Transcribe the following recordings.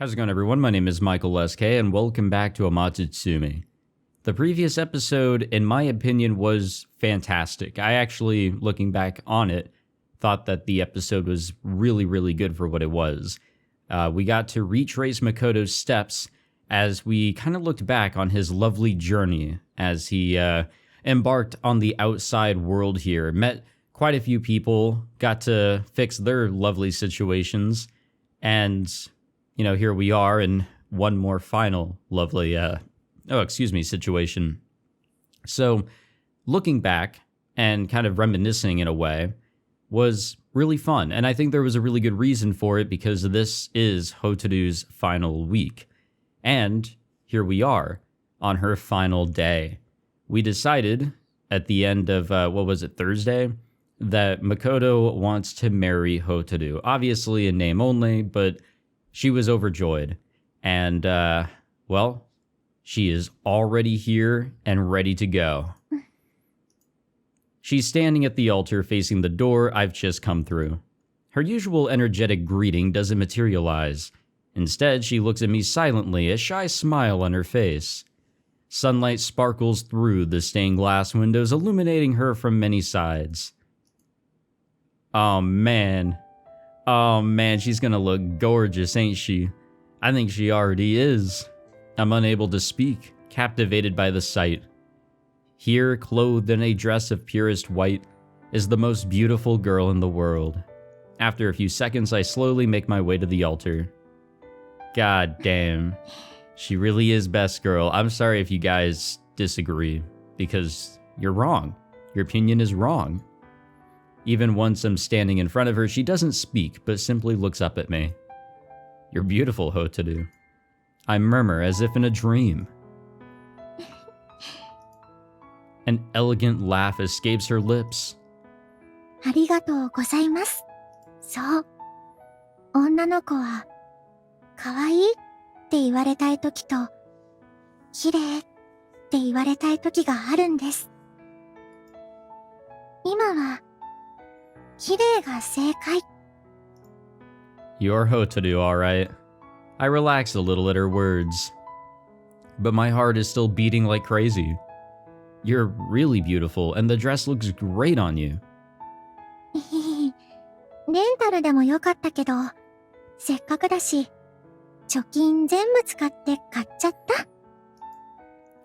How's it going, everyone? My name is Michael SK, and welcome back to Amatsutsumi. The previous episode, in my opinion, was fantastic. I actually, looking back on it, thought that the episode was really good for what it was. We got to retrace Makoto's steps as we kind of looked back on his lovely journey as he embarked on the outside world here, met quite a few people, got to fix their lovely situations, and here we are in one more final lovely, situation. So, looking back and kind of reminiscing in a way was really fun. And I think there was a really good reason for it because this is Hotaru's final week. And here we are on her final day. We decided at the end of, Thursday? That Makoto wants to marry Hotaru. Obviously in name only, but she was overjoyed, and, she is already here and ready to go. She's standing at the altar facing the door I've just come through. Her usual energetic greeting doesn't materialize. Instead, she looks at me silently, a shy smile on her face. Sunlight sparkles through the stained glass windows, illuminating her from many sides. Oh man, she's gonna look gorgeous, ain't she? I think she already is. I'm unable to speak, captivated by the sight. Here, clothed in a dress of purest white, is the most beautiful girl in the world. After a few seconds, I slowly make my way to the altar. God damn, she really is best girl. I'm sorry if you guys disagree, because you're wrong. Your opinion is wrong. Even once I'm standing in front of her, she doesn't speak, but simply looks up at me. You're beautiful, Hotaru. I murmur as if in a dream. An elegant laugh escapes her lips. ありがとうございます。そう。女の子は、可愛いって言われたい時と、綺麗って言われたい時があるんです。今は、綺麗が正解。 You're Hotaru, alright. I relax a little at her words. But my heart is still beating like crazy. You're really beautiful, and the dress looks great on you. レンタルでもよかったけど、せっかくだし、貯金全部使って買っちゃった。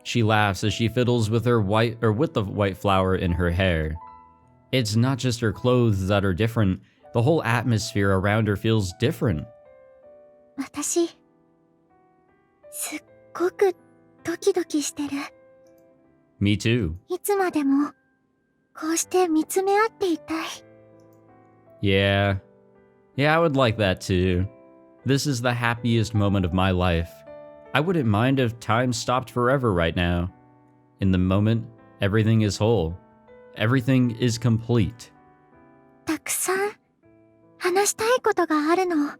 She laughs as she fiddles with with the white flower in her hair. It's not just her clothes that are different. The whole atmosphere around her feels different. 私、すっごくドキドキしてる。 Me too. いつまでも、こうして見つめ合っていたい。 Yeah, I would like that too. This is the happiest moment of my life. I wouldn't mind if time stopped forever right now. In the moment, everything is whole. Everything is complete. たくさん、話したいことがあるの。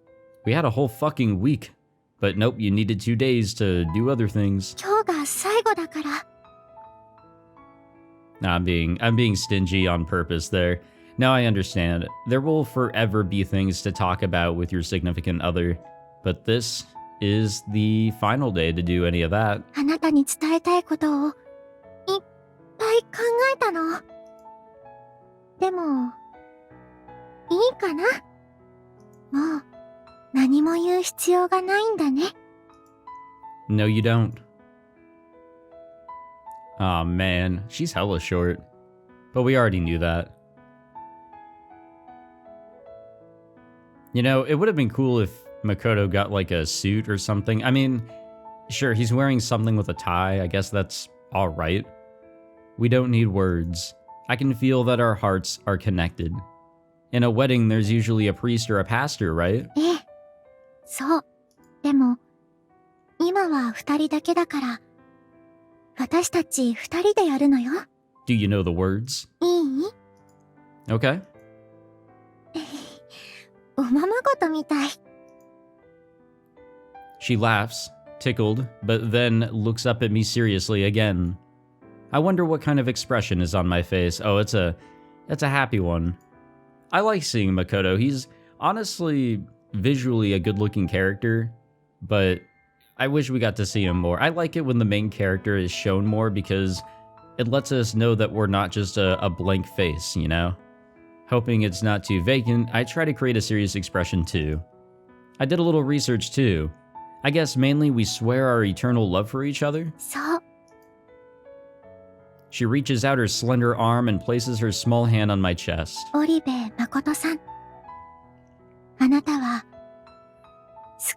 We had a whole fucking week. But nope, you needed 2 days to do other things. 今日が最後だから。 I'm being stingy on purpose there. Now I understand. There will forever be things to talk about with your significant other. But this is the final day to do any of that. あなたに伝えたいことを、いっぱい考えたの。でも、いいかな？もう、何も言う必要がないんだね。 No, you don't. Aw, man, she's hella short. But we already knew that. It would have been cool if Makoto got like a suit or something. I mean, sure, he's wearing something with a tie. I guess that's alright. We don't need words. I can feel that our hearts are connected. In a wedding, there's usually a priest or a pastor, right? ええ、そう。でも、今は二人だけだから、私たち二人でやるのよ。 Do you know the words? いい？ Okay. おままごとみたい。 She laughs, tickled, but then looks up at me seriously again. I wonder what kind of expression is on my face. Oh, it's a happy one. I like seeing Makoto. He's honestly visually a good-looking character, but I wish we got to see him more. I like it when the main character is shown more because it lets us know that we're not just a blank face, you know? Hoping it's not too vacant, I try to create a serious expression too. I did a little research too. I guess mainly we swear our eternal love for each other. そう。 She reaches out her slender arm and places her small hand on my chest. 織部誠さん。あなたは、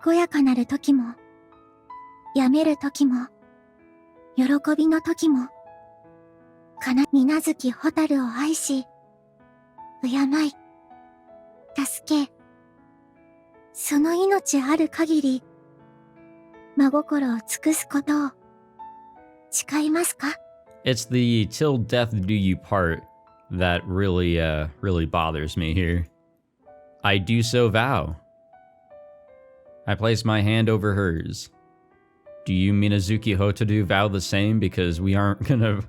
健やかなる時も、病める時も、喜びの時も、水月蛍を愛し、敬い、助け、その命ある限り、真心を尽くすことを、誓いますか？ It's the till death do you part that really bothers me here. I do so vow. I place my hand over hers. Do you, Minazuki Hotaru, vow the same? Because we aren't gonna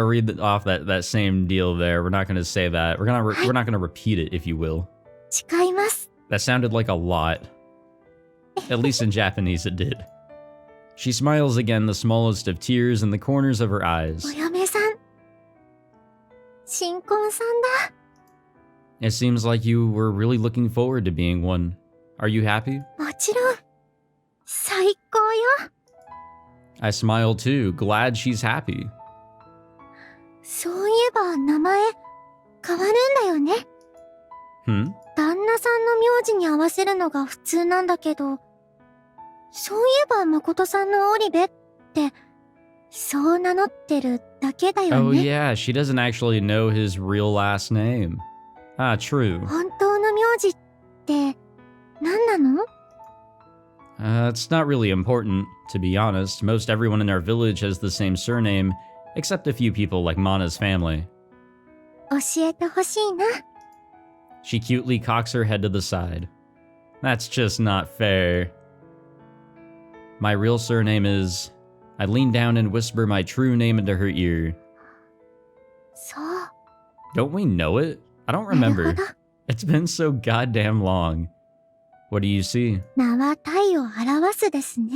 read off that same deal there. We're not gonna say that. We're not gonna repeat it, if you will. 誓います。 That sounded like a lot. At least in Japanese it did. She smiles again, the smallest of tears in the corners of her eyes. お嫁さん。新婚さんだ。 It seems like you were really looking forward to being one. Are you happy? もちろん、最高よ。 I smile too, glad she's happy. そういえば名前、変わるんだよね。Hmm? 旦那さんの名字に合わせるのが普通なんだけど、そういえば誠さんの織部って、そう名乗ってるだけだよ Oh ね。 yeah, she doesn't actually know his real last name. Ah, true. 本当の名字って何なの？ It's not really important, to be honest. Most everyone in our village has the same surname, except a few people like Mana's family. 教えてほしいな。 She cutely cocks her head to the side. That's just not fair. My real surname is... I lean down and whisper my true name into her ear. そう。 Don't we know it? I don't なる remember. ほど。 It's been so goddamn long. What do you see? 名は体を表すですね。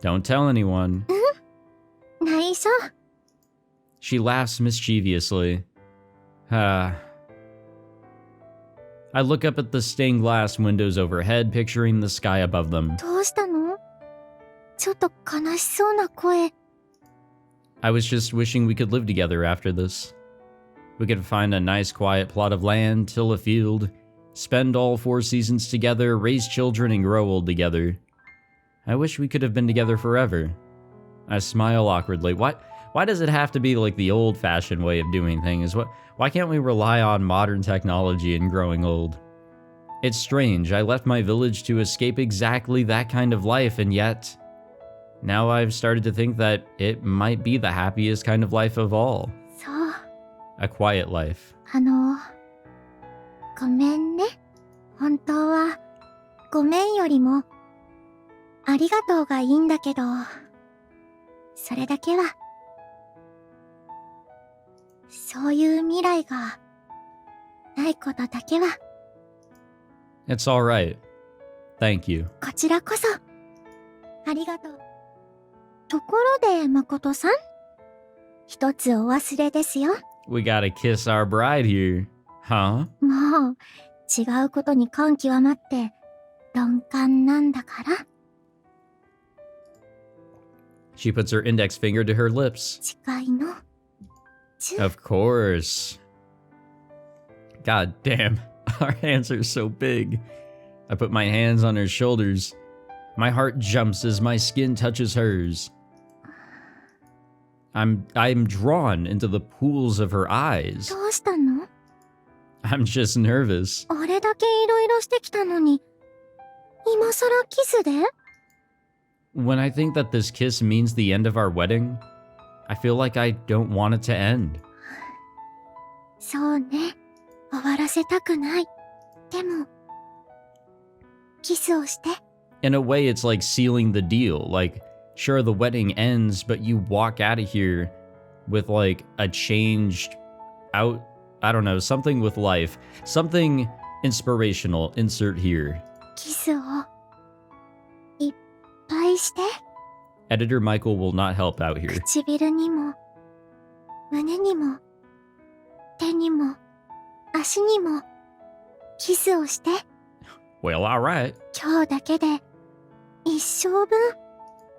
Don't tell anyone. 内緒。 She laughs mischievously. I look up at the stained glass windows overhead, picturing the sky above them. どうしたの？ちょっと悲しそうな声。 I was just wishing we could live together after this. We could find a nice quiet plot of land, till a field, spend all 4 seasons together, raise children, and grow old together. I wish we could have been together forever. I smile awkwardly. Why does it have to be like the old-fashioned way of doing things? Why can't we rely on modern technology and growing old? It's strange, I left my village to escape exactly that kind of life, and yet... Now I've started to think that it might be the happiest kind of life of all. そう。 A quiet life. ごめんね。本当は、ごめんよりも、ありがとうがいいんだけど、それだけは、そういう未来が、ないことだけは、 It's alright. Thank you. こちらこそ、ありがとう。ところで、誠さん、一つお忘れですよ。 We gotta kiss our bride here. Huh? もう、違うことに感極まって、鈍感なんだから。 She puts her index finger to her lips. 誓いの。Of course. God damn, our hands are so big. I put my hands on her shoulders. My heart jumps as my skin touches hers. I'm drawn into the pools of her eyes. どうしたの？ I'm just nervous. あれだけいろいろしてきたのに、今さらキスで？ When I think that this kiss means the end of our wedding, I feel like I don't want it to end. そうね。終わらせたくない。でも、キスをして。 In a way, it's like sealing the deal. Like, sure, the wedding ends, but you walk out of here with like a changed out, I don't know, something with life. Something inspirational, insert here. キスをいっぱいして。 Editor Michael will not help out here. 唇にも、胸にも、手にも、足にも、キスをして。 Well, alright. 今日だけで、一生分、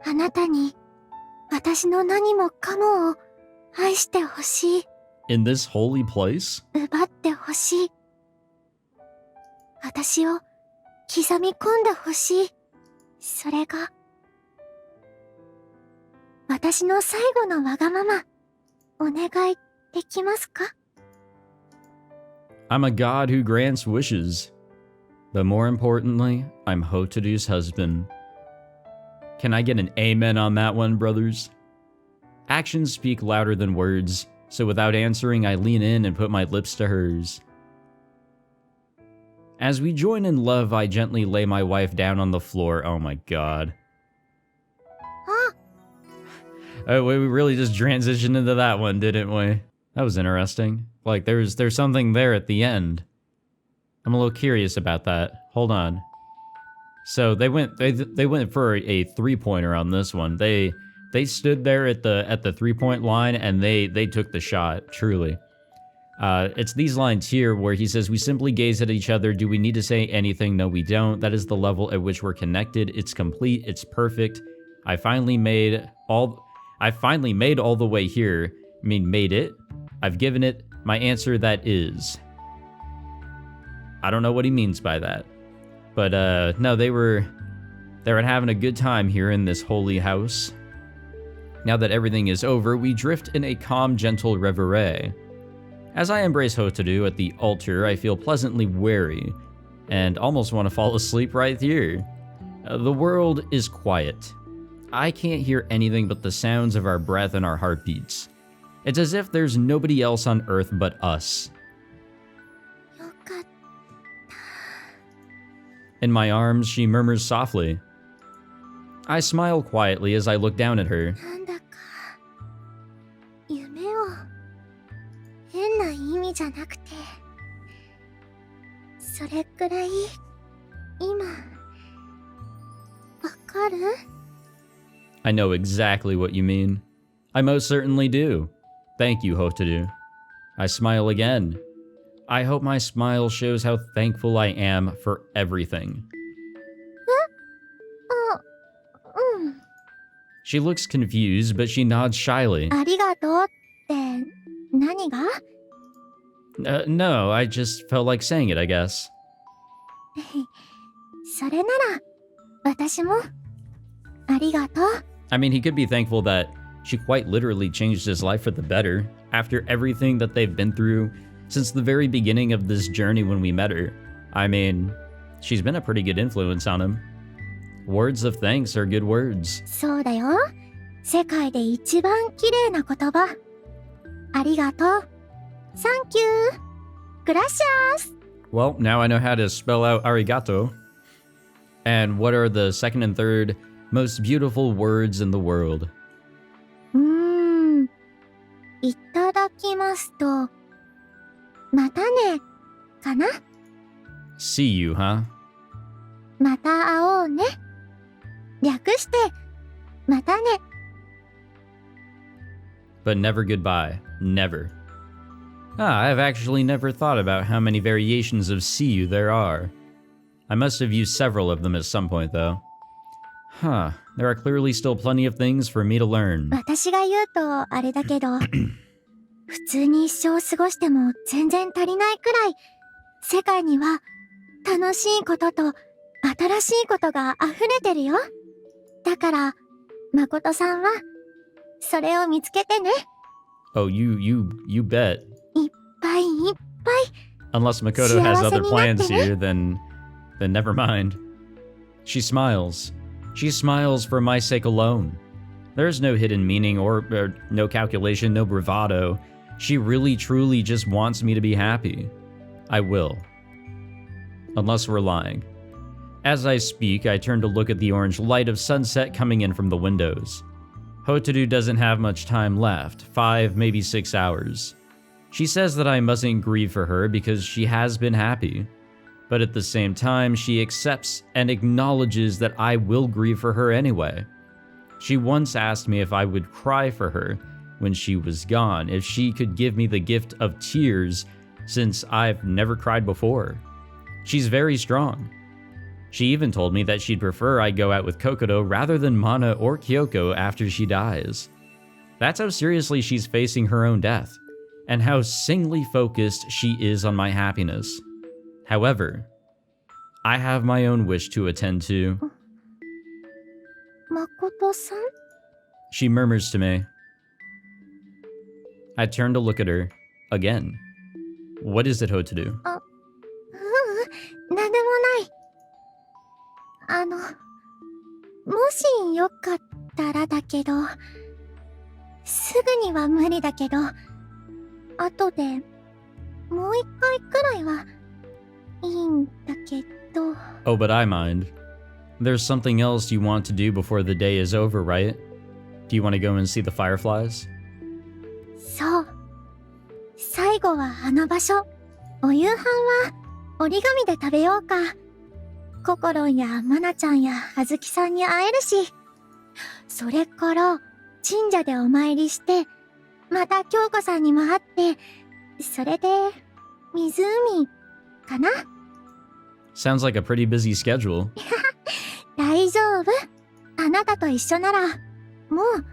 あなたに、私の何もかもを愛してほしい。 In this holy place? 奪ってほしい。私を刻み込んでほしい。それが、私の最後のわがまま、お願いできますか？ I'm a god who grants wishes. But more importantly, I'm Hotaru's husband. Can I get an amen on that one, brothers? Actions speak louder than words, so without answering, I lean in and put my lips to hers. As we join in love, I gently lay my wife down on the floor. Oh my god. We really just transitioned into that one, didn't we? That was interesting. Like, there's something there at the end. I'm a little curious about that. Hold on. So they went for a 3-pointer on this one. They stood there at the 3-point line and they took the shot, truly. It's these lines here where he says, "We simply gaze at each other. Do we need to say anything? No, we don't. That is the level at which we're connected. It's complete. It's perfect. I finally made all the way here. I mean, made it. I've given it my answer that is." I don't know what he means by that. But no, they were having a good time here in this holy house. Now that everything is over, we drift in a calm, gentle reverie. As I embrace Hotaru at the altar, I feel pleasantly weary and almost want to fall asleep right here. The world is quiet. I can't hear anything but the sounds of our breath and our heartbeats. It's as if there's nobody else on earth but us. よかった。 In my arms, she murmurs softly. I smile quietly as I look down at her. なんだか、夢を、変な意味じゃなくて、それくらい、今、わかる？ I know exactly what you mean. I most certainly do. Thank you, Hotaru. I smile again. I hope my smile shows how thankful I am for everything. うん。 She looks confused, but she nods shyly. ありがとうって、何が？ No, I just felt like saying it, I guess. それなら、私も、ありがとう。 I mean, he could be thankful that she quite literally changed his life for the better after everything that they've been through since the very beginning of this journey when we met her. I mean, she's been a pretty good influence on him. Words of thanks are good words. そうだよ。世界で一番綺麗な言葉。ありがとう。Thank you. Gracias. Well, now I know how to spell out arigato. And what are the second and third most beautiful words in the world? いただきますと、またね、かな？ See you, huh? また会おうね。略して、またね。 But never goodbye. Never. I've actually never thought about how many variations of see you there are. I must have used several of them at some point, though. Huh. There are clearly still plenty of things for me to learn. 私が言うとあれだけど、普通に一生過ごしても全然足りないくらい、世界には楽しいことと新しいことが溢れてるよ。だから、誠さんは、それを見つけてね。 Oh, you bet. いっぱいいっぱい。 Unless Makoto has other plans 幸せになってね。 here, then never mind. She smiles. She smiles for my sake alone. There's no hidden meaning or no calculation, no bravado. She really, truly just wants me to be happy. I will. Unless we're lying. As I speak, I turn to look at the orange light of sunset coming in from the windows. Hotaru doesn't have much time left, 5, maybe 6 hours. She says that I mustn't grieve for her because she has been happy. But at the same time, she accepts and acknowledges that I will grieve for her anyway. She once asked me if I would cry for her when she was gone, if she could give me the gift of tears, since I've never cried before. She's very strong. She even told me that she'd prefer I go out with Kokoro rather than Mana or Kyoko after she dies. That's how seriously she's facing her own death, and how singly focused she is on my happiness. However, I have my own wish to attend to. Makoto-san? She murmurs to me. I turn to look at her again. What is it, Hotaru? なんでもない。もしよかったらだけど、すぐには無理だけど、後でもう一回くらいはいいんだけど。Oh, but I mind. There's something else you want to do before the day is over, right? Do you want to go and see the fireflies? そう。最後はあの場所。お夕飯は折り紙で食べようか。ココロンやマナちゃんやあずきさんに会えるし。それから神社でお参りして、また京子さんにも会って、それで湖かな。Sounds like a pretty busy schedule. 大丈夫。あなたと一緒なら、もう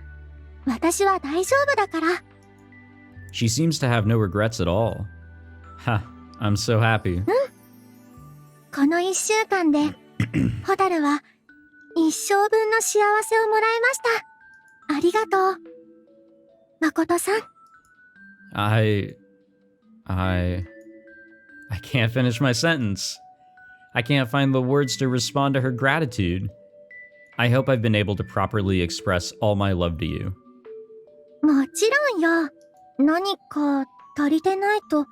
私は大丈夫だから。She seems to have no regrets at all. Ha, I'm so happy. この一週間で、ホタルは一生分の幸せをもらいました。ありがとう。誠さん。I can't finish my sentence. I can't find the words to respond to her gratitude. I hope I've been able to properly express all my love to you. もちろんよ。何か足りてないと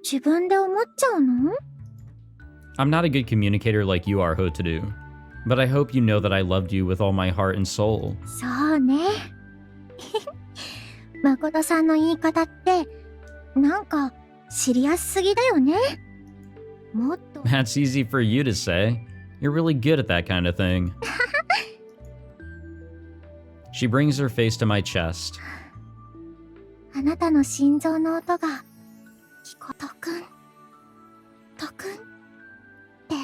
自分で思っちゃうの？ I'm not a good communicator like you are, Hotaru, but I hope you know that I loved you with all my heart and soul. そうね。誠さんの言い方って、なんかシリアスすぎだよね。もっと。That's easy for you to say. You're really good at that kind of thing. She brings her face to my chest. あなたの心臓の音が聞ことくんって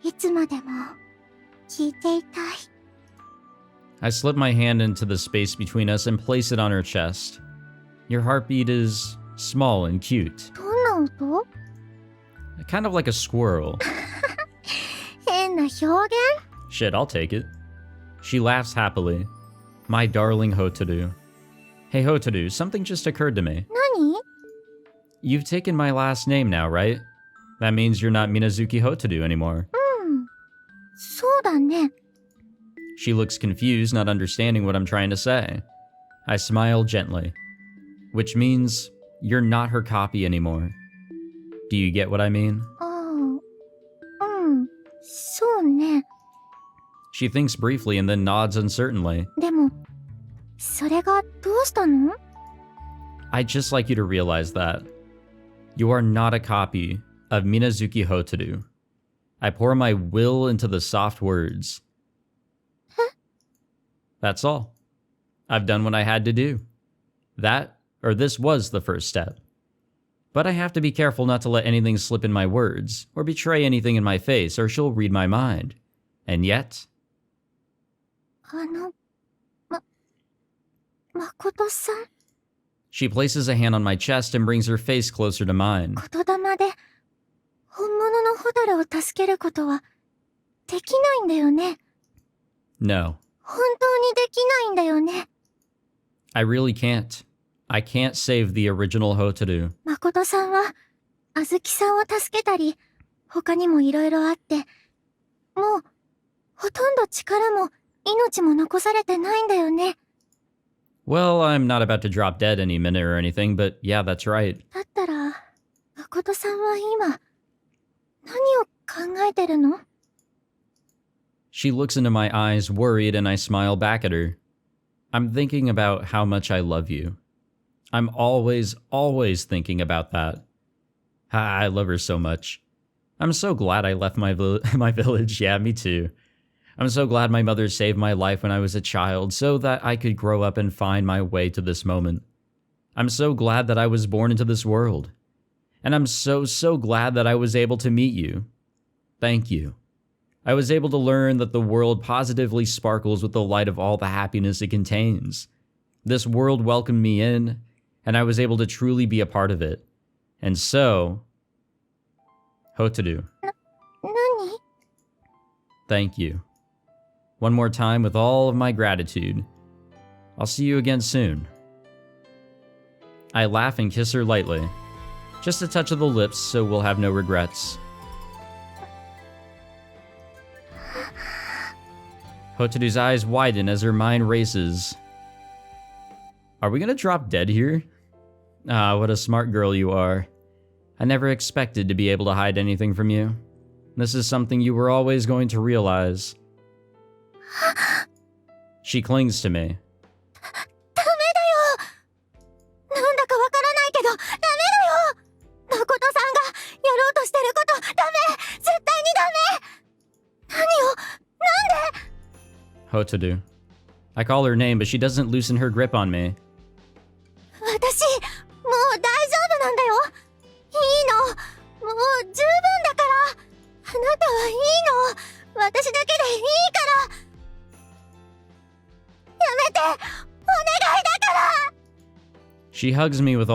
いつまでも聞いていたい。I slip my hand into the space between us and place it on her chest. Your heartbeat is small and cute. どんな音？ Kind of like a squirrel. 変な表現？ Shit, I'll take it. She laughs happily. My darling Hotaru. Hey Hotaru, something just occurred to me. 何？ You've taken my last name now, right? That means you're not Minazuki Hotaru anymore. そうだね。 She looks confused, not understanding what I'm trying to say. I smile gently. Which means you're not her copy anymore. Do you get what I mean? そうね。 She thinks briefly and then nods uncertainly. でも、それがどうしたの？ I'd just like you to realize that. You are not a copy of Minazuki Hotaru. I pour my will into the soft words. That's all. I've done what I had to do. This was the first step. But I have to be careful not to let anything slip in my words, or betray anything in my face, or she'll read my mind. And yet... 誠さん。 She places a hand on my chest and brings her face closer to mine. 言霊で本物のホタルを助けることはできないんだよね。 No. 本当にできないんだよね。 I really can't. I can't save the original Hotaru. 誠さんはあずきさんを助けたり、他にもいろいろあって、もうほとんど力も命も残されてないんだよね。 Well, I'm not about to drop dead any minute or anything, but yeah, that's right. だったら、誠さんは今、何を考えてるの？ She looks into my eyes, worried, and I smile back at her. I'm thinking about how much I love you. I'm always thinking about that. Ah, I love her so much. I'm so glad I left my village. Yeah, me too. I'm so glad my mother saved my life when I was a child so that I could grow up and find my way to this moment. I'm so glad that I was born into this world. And I'm so glad that I was able to meet you. Thank you. I was able to learn that the world positively sparkles with the light of all the happiness it contains. This world welcomed me in, and I was able to truly be a part of it. And so, Hotaru, 何 thank you. One more time with all of my gratitude. I'll see you again soon. I laugh and kiss her lightly. Just a touch of the lips so we'll have no regrets. Hotaru's eyes widen as her mind races. Are we gonna drop dead here? Ah, what a smart girl you are. I never expected to be able to hide anything from you. This is something you were always going to realize. She clings to me. ダメだよなんだかわからないけど、ダメだよ誠さんがやろうとしてること、ダメ絶対にダメ何をなんで Hotaru. I call her name, but she doesn't loosen her grip on me. 私、もう大丈夫なんだよいいのもう十分だからあなたはいいの私だけでいいからやめてお願いだから She hugs me with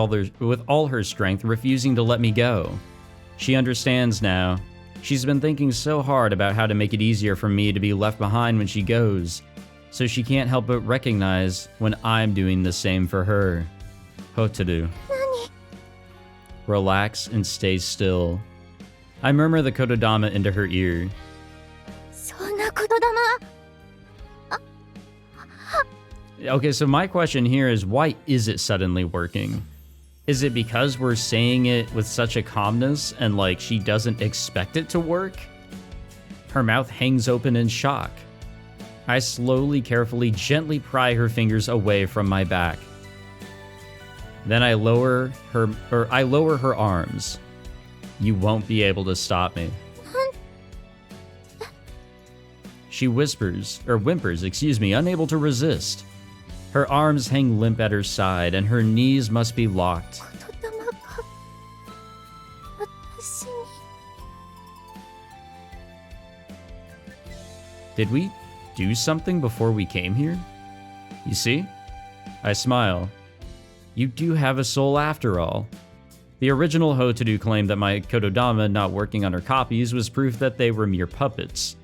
all her strength, refusing to let me go. She understands now. She's been thinking so hard about how to make it easier for me to be left behind when she goes, so she can't help but recognize when I'm doing the same for her. Hotaru. 何 Relax and stay still. I murmur the kotodama into her ear. そんな言霊 Okay, so my question here is, why is it suddenly working? Is it because we're saying it with such a calmness and like she doesn't expect it to work? Her mouth hangs open in shock. I slowly, carefully, gently pry her fingers away from my back. Then I lower her arms. You won't be able to stop me. She whimpers, unable to resist. Her arms hang limp at her side, and her knees must be locked. 言霊が私に Did we do something before we came here? You see? I smile. You do have a soul after all. The original Hotaru claimed that my kotodama not working on her copies was proof that they were mere puppets.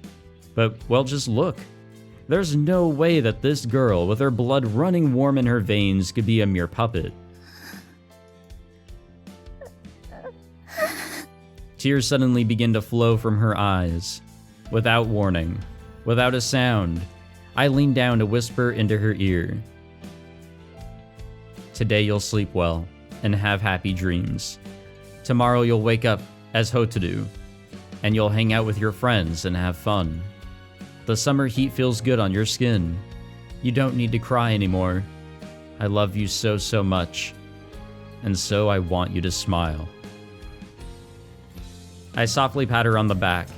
But, well, just look. There's no way that this girl, with her blood running warm in her veins, could be a mere puppet. Tears suddenly begin to flow from her eyes. Without warning, without a sound, I lean down to whisper into her ear. Today you'll sleep well and have happy dreams. Tomorrow you'll wake up as Hotaru, and you'll hang out with your friends and have fun. The summer heat feels good on your skin. You don't need to cry anymore. I love you so much, and so I want you to smile. I softly pat her on the back.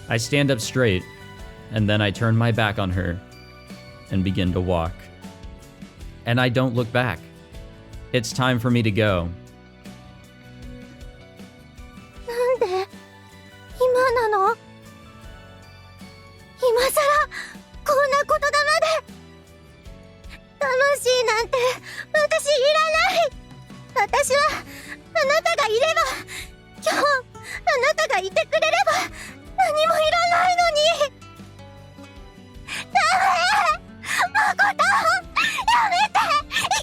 I stand up straight, and then I turn my back on her and begin to walk. And I don't look back. It's time for me to go. なんで今なの今さらこんな言霊で魂なんて私いらない私はあなたがいれば今日あなたがいてくれれば何もいらないのにダメ誠やめて行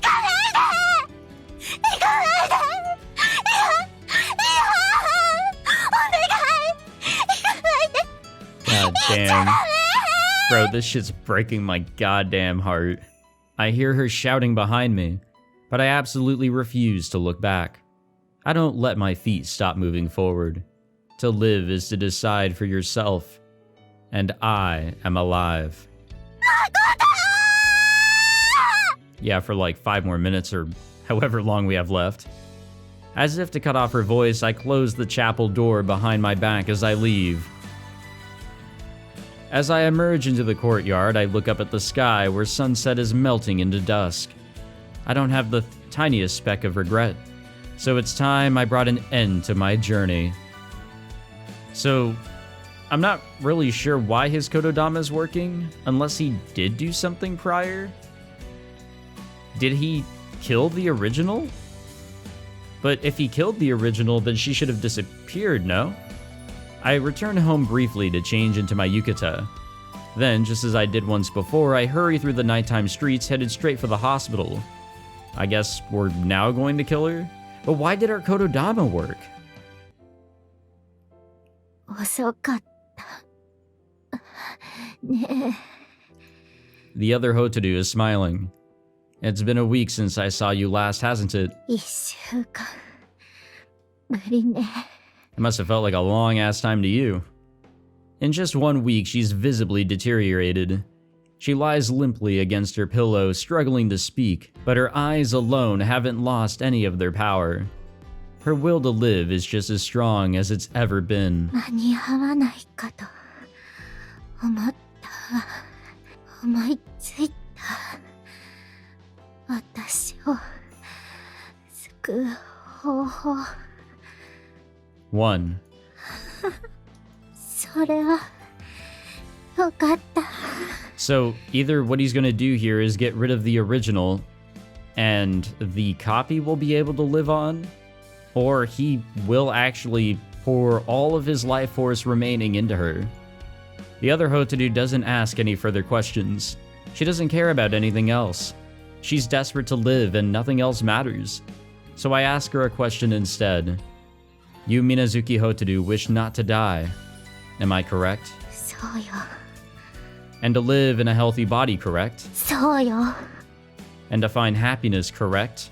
かないで行かないでGod damn. Bro, this shit's breaking my goddamn heart. I hear her shouting behind me, but I absolutely refuse to look back. I don't let my feet stop moving forward. To live is to decide for yourself, and I am alive. Yeah, for like 5 more minutes or however long we have left. As if to cut off her voice, I close the chapel door behind my back as I leave. As I emerge into the courtyard, I look up at the sky where sunset is melting into dusk. I don't have the tiniest speck of regret, so it's time I brought an end to my journey. So, I'm not really sure why his kotodama is working, unless he did do something prior. Did he kill the original? But if he killed the original, then she should have disappeared, no? I return home briefly to change into my yukata. Then, just as I did once before, I hurry through the nighttime streets headed straight for the hospital. I guess we're now going to kill her? But why did our kotodama work? 遅かった。ね The other Hotaru is smiling. It's been a week since I saw you last, hasn't it? え、1週間。無理ね。It must have felt like a long-ass time to you. In just 1 week, she's visibly deteriorated. She lies limply against her pillow, struggling to speak, but her eyes alone haven't lost any of their power. Her will to live is just as strong as it's ever been. 間に合わないかと思った。思いついた。私を救う方法。1. それはよかった。 So, either what he's gonna do here is get rid of the original, and the copy will be able to live on, or he will actually pour all of his life force remaining into her. The other Hotaru doesn't ask any further questions. She doesn't care about anything else. She's desperate to live and nothing else matters. So I ask her a question instead. You, Minazuki Hotaru, wish not to die. Am I correct? そうよ。 And to live in a healthy body, correct? そうよ。 And to find happiness, correct?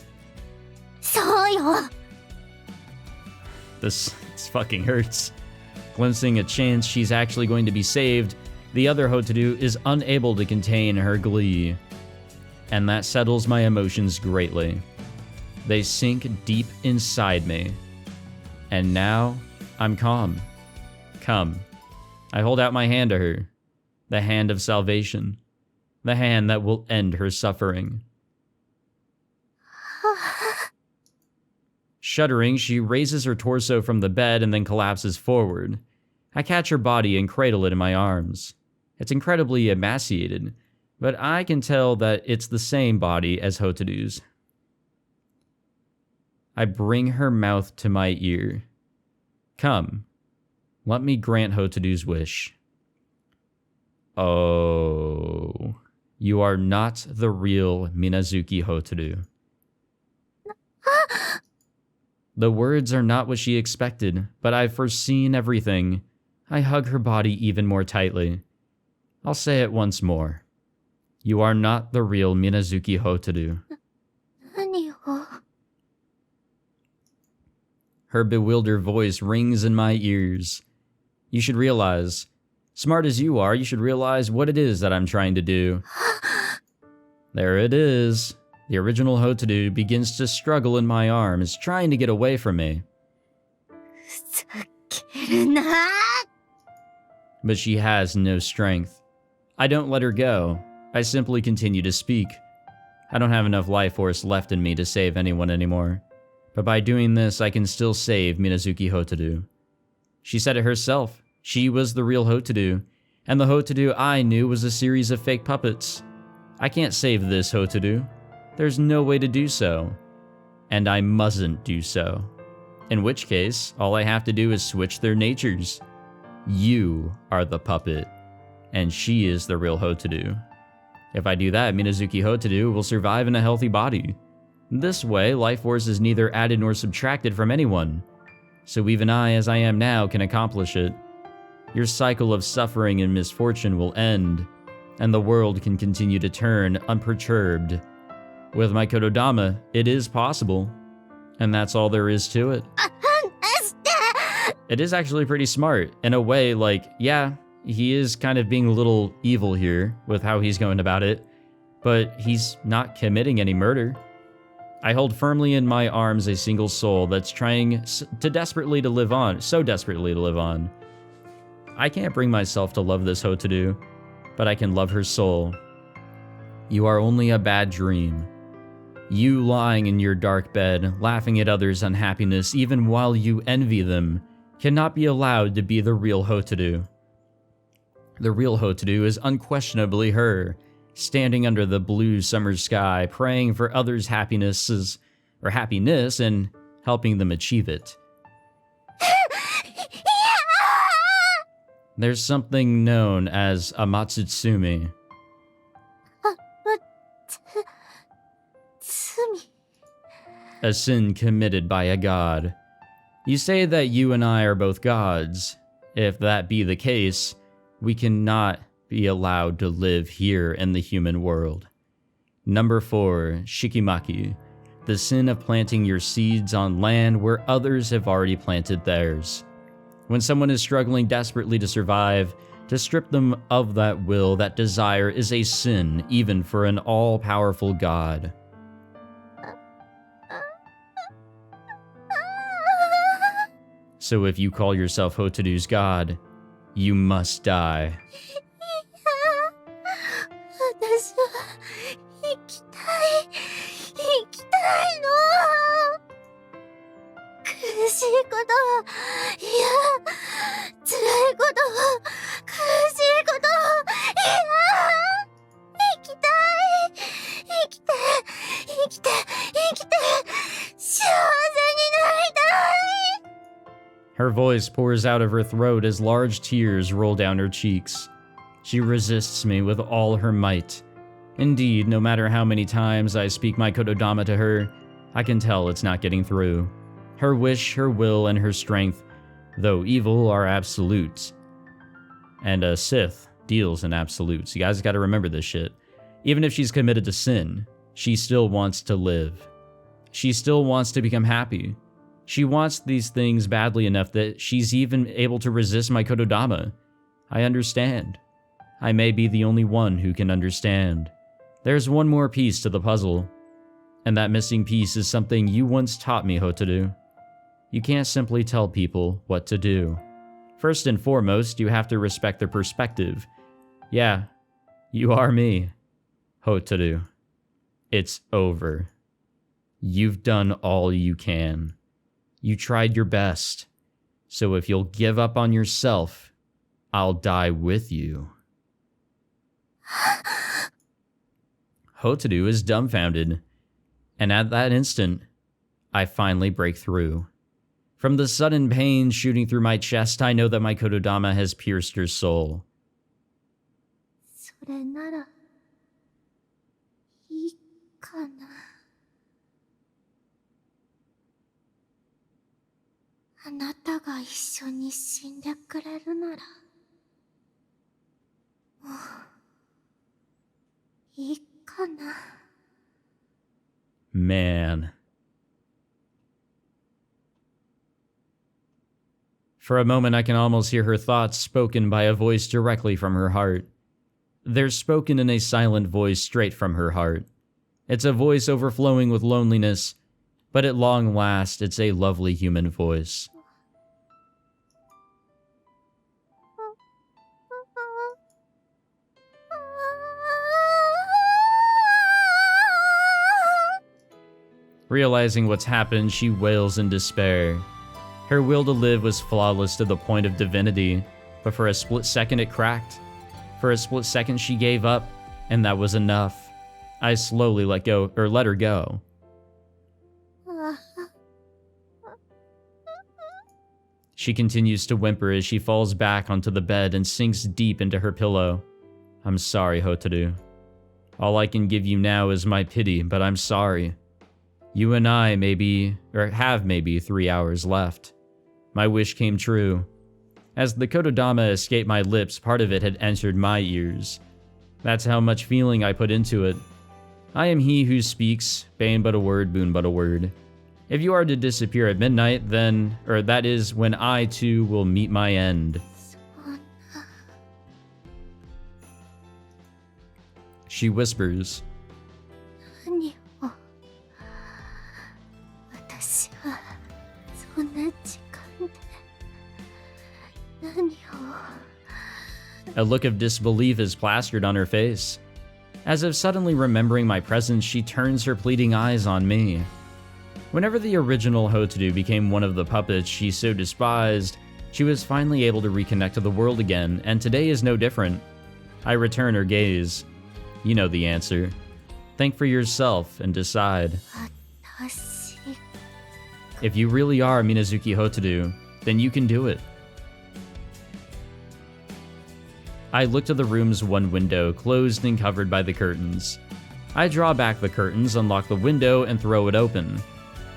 そうよ。 This fucking hurts. Glimpsing a chance she's actually going to be saved, the other Hotaru is unable to contain her glee. And that settles my emotions greatly. They sink deep inside me. And now, I'm calm. Come. I hold out my hand to her. The hand of salvation. The hand that will end her suffering. Shuddering, she raises her torso from the bed and then collapses forward. I catch her body and cradle it in my arms. It's incredibly emaciated, but I can tell that it's the same body as Hotaru's. I bring her mouth to my ear. Come, let me grant Hotaru's wish. Oh, you are not the real Minazuki Hotaru. The words are not what she expected, but I've foreseen everything. I hug her body even more tightly. I'll say it once more. You are not the real Minazuki Hotaru. 何を Her bewildered voice rings in my ears. You should realize, smart as you are, you should realize what it is that I'm trying to do. There it is. The original Hotaru begins to struggle in my arms, trying to get away from me. ふざけるな。 But she has no strength. I don't let her go. I simply continue to speak. I don't have enough life force left in me to save anyone anymore. But by doing this, I can still save Minazuki Hotaru. She said it herself. She was the real Hotaru, and the Hotaru I knew was a series of fake puppets. I can't save this Hotaru. There's no way to do so. And I mustn't do so. In which case, all I have to do is switch their natures. You are the puppet, and she is the real Hotaru. If I do that, Minazuki Hotaru will survive in a healthy body. This way, life force is neither added nor subtracted from anyone. So even I, as I am now, can accomplish it. Your cycle of suffering and misfortune will end, and the world can continue to turn unperturbed. With my kotodama, it is possible. And that's all there is to it. It is actually pretty smart. In a way, like, yeah, he is kind of being a little evil here with how he's going about it, but he's not committing any murder. I hold firmly in my arms a single soul that's trying desperately to live on, so desperately to live on. I can't bring myself to love this Hotaru, but I can love her soul. You are only a bad dream. You lying in your dark bed, laughing at others' unhappiness even while you envy them, cannot be allowed to be the real Hotaru. The real Hotaru is unquestionably her, standing under the blue summer sky, praying for others' happiness and helping them achieve it. There's something known as Amatsutsumi. A sin committed by a god. You say that you and I are both gods. If that be the case, we cannot be allowed to live here in the human world. Number 4, Shikimaki. The sin of planting your seeds on land where others have already planted theirs. When someone is struggling desperately to survive, to strip them of that will, that desire, is a sin even for an all-powerful god. So if you call yourself Hotaru's god, you must die. Her voice pours out of her throat as large tears roll down her cheeks. She resists me with all her might. Indeed, no matter how many times I speak my kotodama to her, I can tell it's not getting through. Her wish, her will, and her strength, though evil, are absolutes. And a Sith deals in absolutes. You guys gotta remember this shit. Even if she's committed to sin, she still wants to live. She still wants to become happy. She wants these things badly enough that she's even able to resist my kotodama. I understand. I may be the only one who can understand. There's one more piece to the puzzle, and that missing piece is something you once taught me, Hotaru. You can't simply tell people what to do. First and foremost, you have to respect their perspective. Yeah, you are me, Hotaru. It's over. You've done all you can. You tried your best. So if you'll give up on yourself, I'll die with you. Hotaru is dumbfounded, and at that instant, I finally break through. From the sudden pain shooting through my chest, I know that my kotodama has pierced her soul. それならいいかな。あなたが一緒に死んでくれるなら、もういいかな。Man. For a moment, I can almost hear her thoughts spoken by a voice directly from her heart. They're spoken in a silent voice straight from her heart. It's a voice overflowing with loneliness, but at long last, it's a lovely human voice. Realizing what's happened, she wails in despair. Her will to live was flawless to the point of divinity, but for a split second it cracked. For a split second she gave up, and that was enough. I slowly let her go. She continues to whimper as she falls back onto the bed and sinks deep into her pillow. I'm sorry, Hotaru. All I can give you now is my pity, but I'm sorry. You and I have maybe 3 hours left. My wish came true. As the kotodama escaped my lips, part of it had entered my ears. That's how much feeling I put into it. I am he who speaks, bane but a word, boon but a word. If you are to disappear at midnight, then, that is when I too will meet my end. She whispers. A look of disbelief is plastered on her face. As if suddenly remembering my presence, she turns her pleading eyes on me. Whenever the original Hotaru became one of the puppets she so despised, she was finally able to reconnect to the world again, and today is no different. I return her gaze. You know the answer. Think for yourself and decide. 私 If you really are Minazuki Hotaru, then you can do it. I look to the room's one window, closed and covered by the curtains. I draw back the curtains, unlock the window, and throw it open.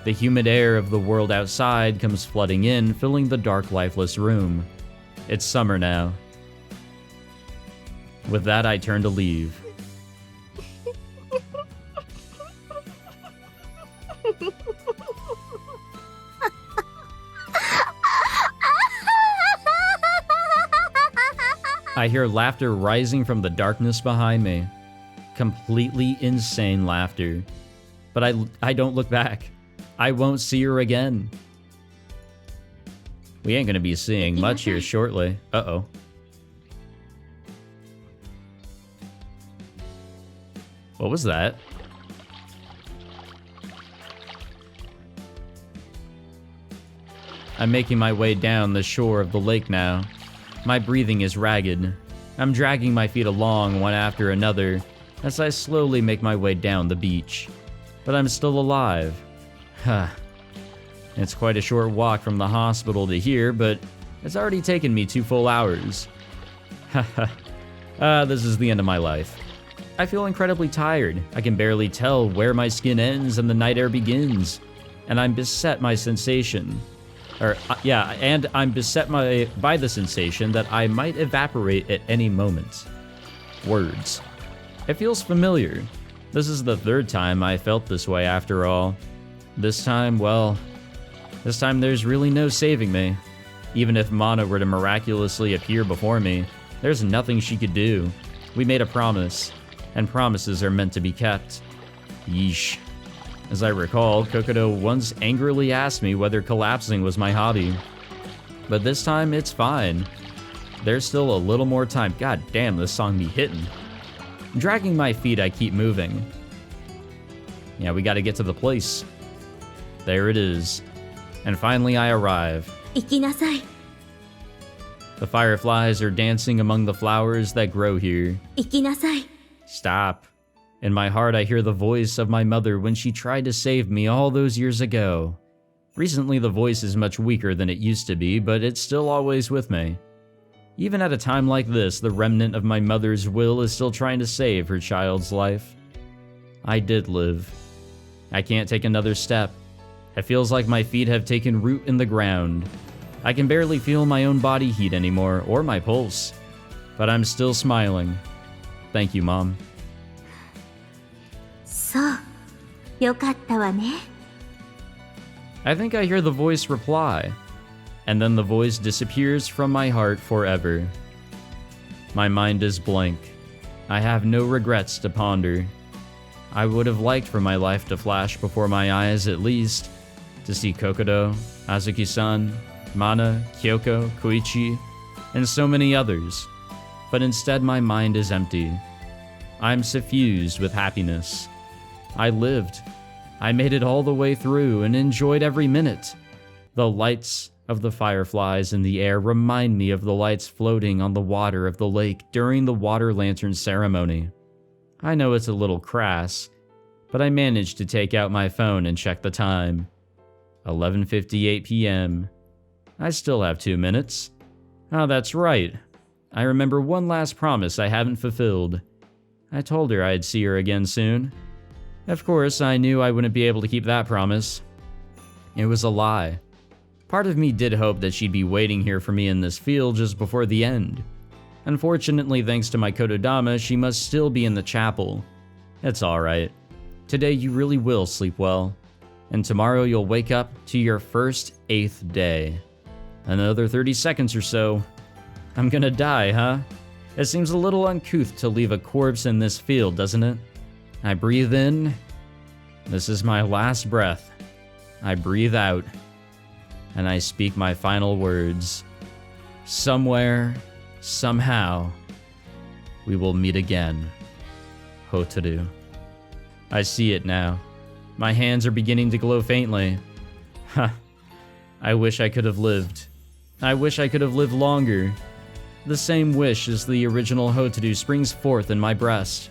The humid air of the world outside comes flooding in, filling the dark, lifeless room. It's summer now. With that, I turn to leave. I hear laughter rising from the darkness behind me. Completely insane laughter. But I don't look back. I won't see her again. We ain't gonna be seeing much here shortly. Uh-oh. What was that? I'm making my way down the shore of the lake now. My breathing is ragged. I'm dragging my feet along one after another as I slowly make my way down the beach. But I'm still alive. Huh. It's quite a short walk from the hospital to here, but it's already taken me 2 full hours. Haha. This is the end of my life. I feel incredibly tired. I can barely tell where my skin ends and the night air begins. And I'm beset by sensation. I'm beset by the sensation that I might evaporate at any moment. Words. It feels familiar. This is the 3rd time I felt this way after all. This time there's really no saving me. Even if Mana were to miraculously appear before me, there's nothing she could do. We made a promise, and promises are meant to be kept. Yeesh. As I recall, Kokoro once angrily asked me whether collapsing was my hobby. But this time, it's fine. There's still a little more time. God damn, this song be hitting. Dragging my feet, I keep moving. Yeah, we gotta get to the place. There it is. And finally, I arrive. 行きなさい The fireflies are dancing among the flowers that grow here. 行きなさい Stop. In my heart, I hear the voice of my mother when she tried to save me all those years ago. Recently, the voice is much weaker than it used to be, but it's still always with me. Even at a time like this, the remnant of my mother's will is still trying to save her child's life. I did live. I can't take another step. It feels like my feet have taken root in the ground. I can barely feel my own body heat anymore, or my pulse. But I'm still smiling. Thank you, Mom. そうよかったわね I think I hear the voice reply, and then the voice disappears from my heart forever. My mind is blank. I have no regrets to ponder. I would have liked for my life to flash before my eyes at least, to see Kokoro, Azuki-san, Mana, Kyoko, Koichi, and so many others. But instead my mind is empty. I'm suffused with happiness. I lived. I made it all the way through and enjoyed every minute. The lights of the fireflies in the air remind me of the lights floating on the water of the lake during the water lantern ceremony. I know it's a little crass, but I managed to take out my phone and check the time. 11:58 p.m. I still have 2 minutes. Oh, that's right. I remember one last promise I haven't fulfilled. I told her I'd see her again soon. Of course, I knew I wouldn't be able to keep that promise. It was a lie. Part of me did hope that she'd be waiting here for me in this field just before the end. Unfortunately, thanks to my kotodama, she must still be in the chapel. It's alright. Today you really will sleep well. And tomorrow you'll wake up to your first 8th day. Another 30 seconds or so. I'm gonna die, huh? It seems a little uncouth to leave a corpse in this field, doesn't it? I breathe in. This is my last breath. I breathe out. And I speak my final words. Somewhere, somehow, We will meet again. Hotaru. I see it now. My hands are beginning to glow faintly. Ha. I wish I could have lived. I wish I could have lived longer. The same wish as the original Hotaru springs forth in my breast.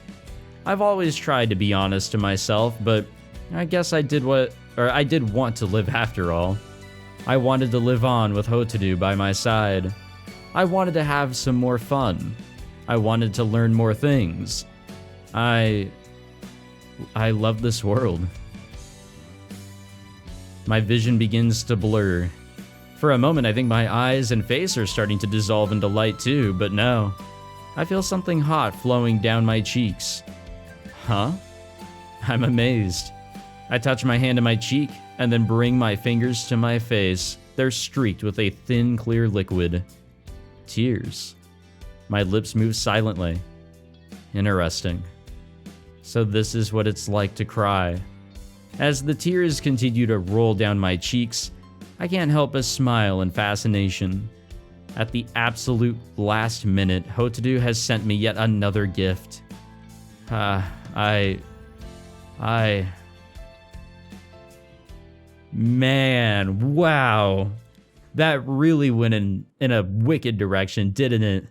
I've always tried to be honest to myself, but I guess I did want to live after all. I wanted to live on with Hotaru by my side. I wanted to have some more fun. I wanted to learn more things. I love this world. My vision begins to blur. For a moment, I think my eyes and face are starting to dissolve into light too, but no. I feel something hot flowing down my cheeks. Huh? I'm amazed. I touch my hand to my cheek and then bring my fingers to my face. They're streaked with a thin, clear liquid. Tears. My lips move silently. Interesting. So this is what it's like to cry. As the tears continue to roll down my cheeks, I can't help but smile in fascination. At the absolute last minute, Hotaru has sent me yet another gift. Man, wow. That really went in a wicked direction, didn't it?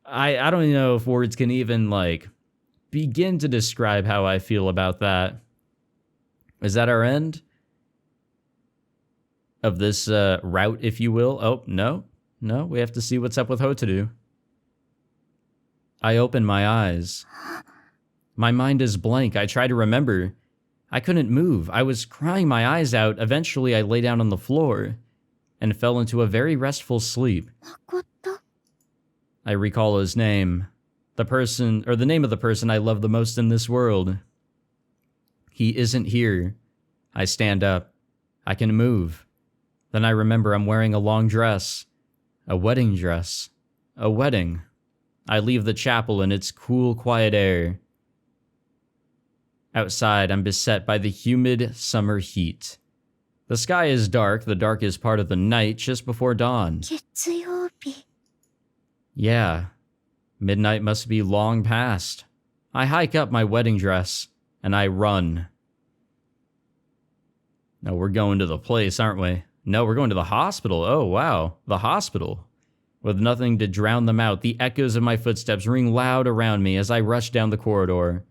I don't know if words can even, begin to describe how I feel about that. Is that our end of this route, if you will? Oh, no, we have to see what's up with Hotaru. I open my eyes. My mind is blank. I try to remember. I couldn't move. I was crying my eyes out. Eventually, I lay down on the floor and fell into a very restful sleep. Makoto. I recall his name. The name of the person I love the most in this world. He isn't here. I stand up. I can move. Then I remember I'm wearing a long dress. A wedding dress. A wedding. I leave the chapel in its cool, quiet air. Outside, I'm beset by the humid summer heat. The sky is dark, the darkest part of the night, just before dawn. 月曜日. Yeah, midnight must be long past. I hike up my wedding dress, and I run. No, we're going to the place, aren't we? No, we're going to the hospital. Oh, wow, the hospital. With nothing to drown them out, the echoes of my footsteps ring loud around me as I rush down the corridor.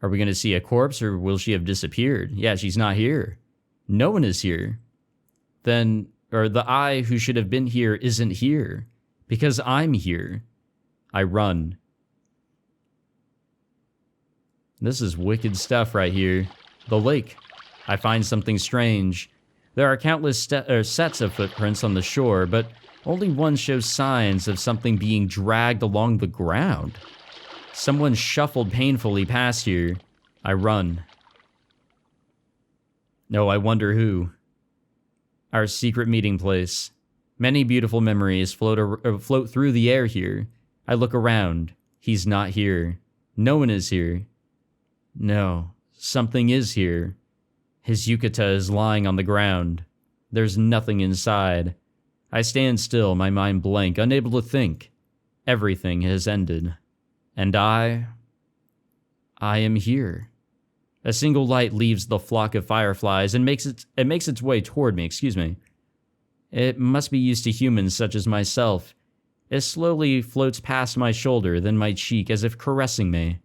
Are we going to see a corpse, or will she have disappeared? Yeah, she's not here. No one is here. Then, the I who should have been here isn't here. Because I'm here. I run. This is wicked stuff right here. The lake. I find something strange. There are countless sets of footprints on the shore, but only one shows signs of something being dragged along the ground. Someone shuffled painfully past here. I run. No, I wonder who. Our secret meeting place. Many beautiful memories float through the air here. I look around. He's not here. No one is here. No, something is here. His yukata is lying on the ground. There's nothing inside. I stand still, my mind blank, unable to think. Everything has ended. And I am here. A single light leaves the flock of fireflies and makes its way toward me, It must be used to humans such as myself. It slowly floats past my shoulder, then my cheek, as if caressing me.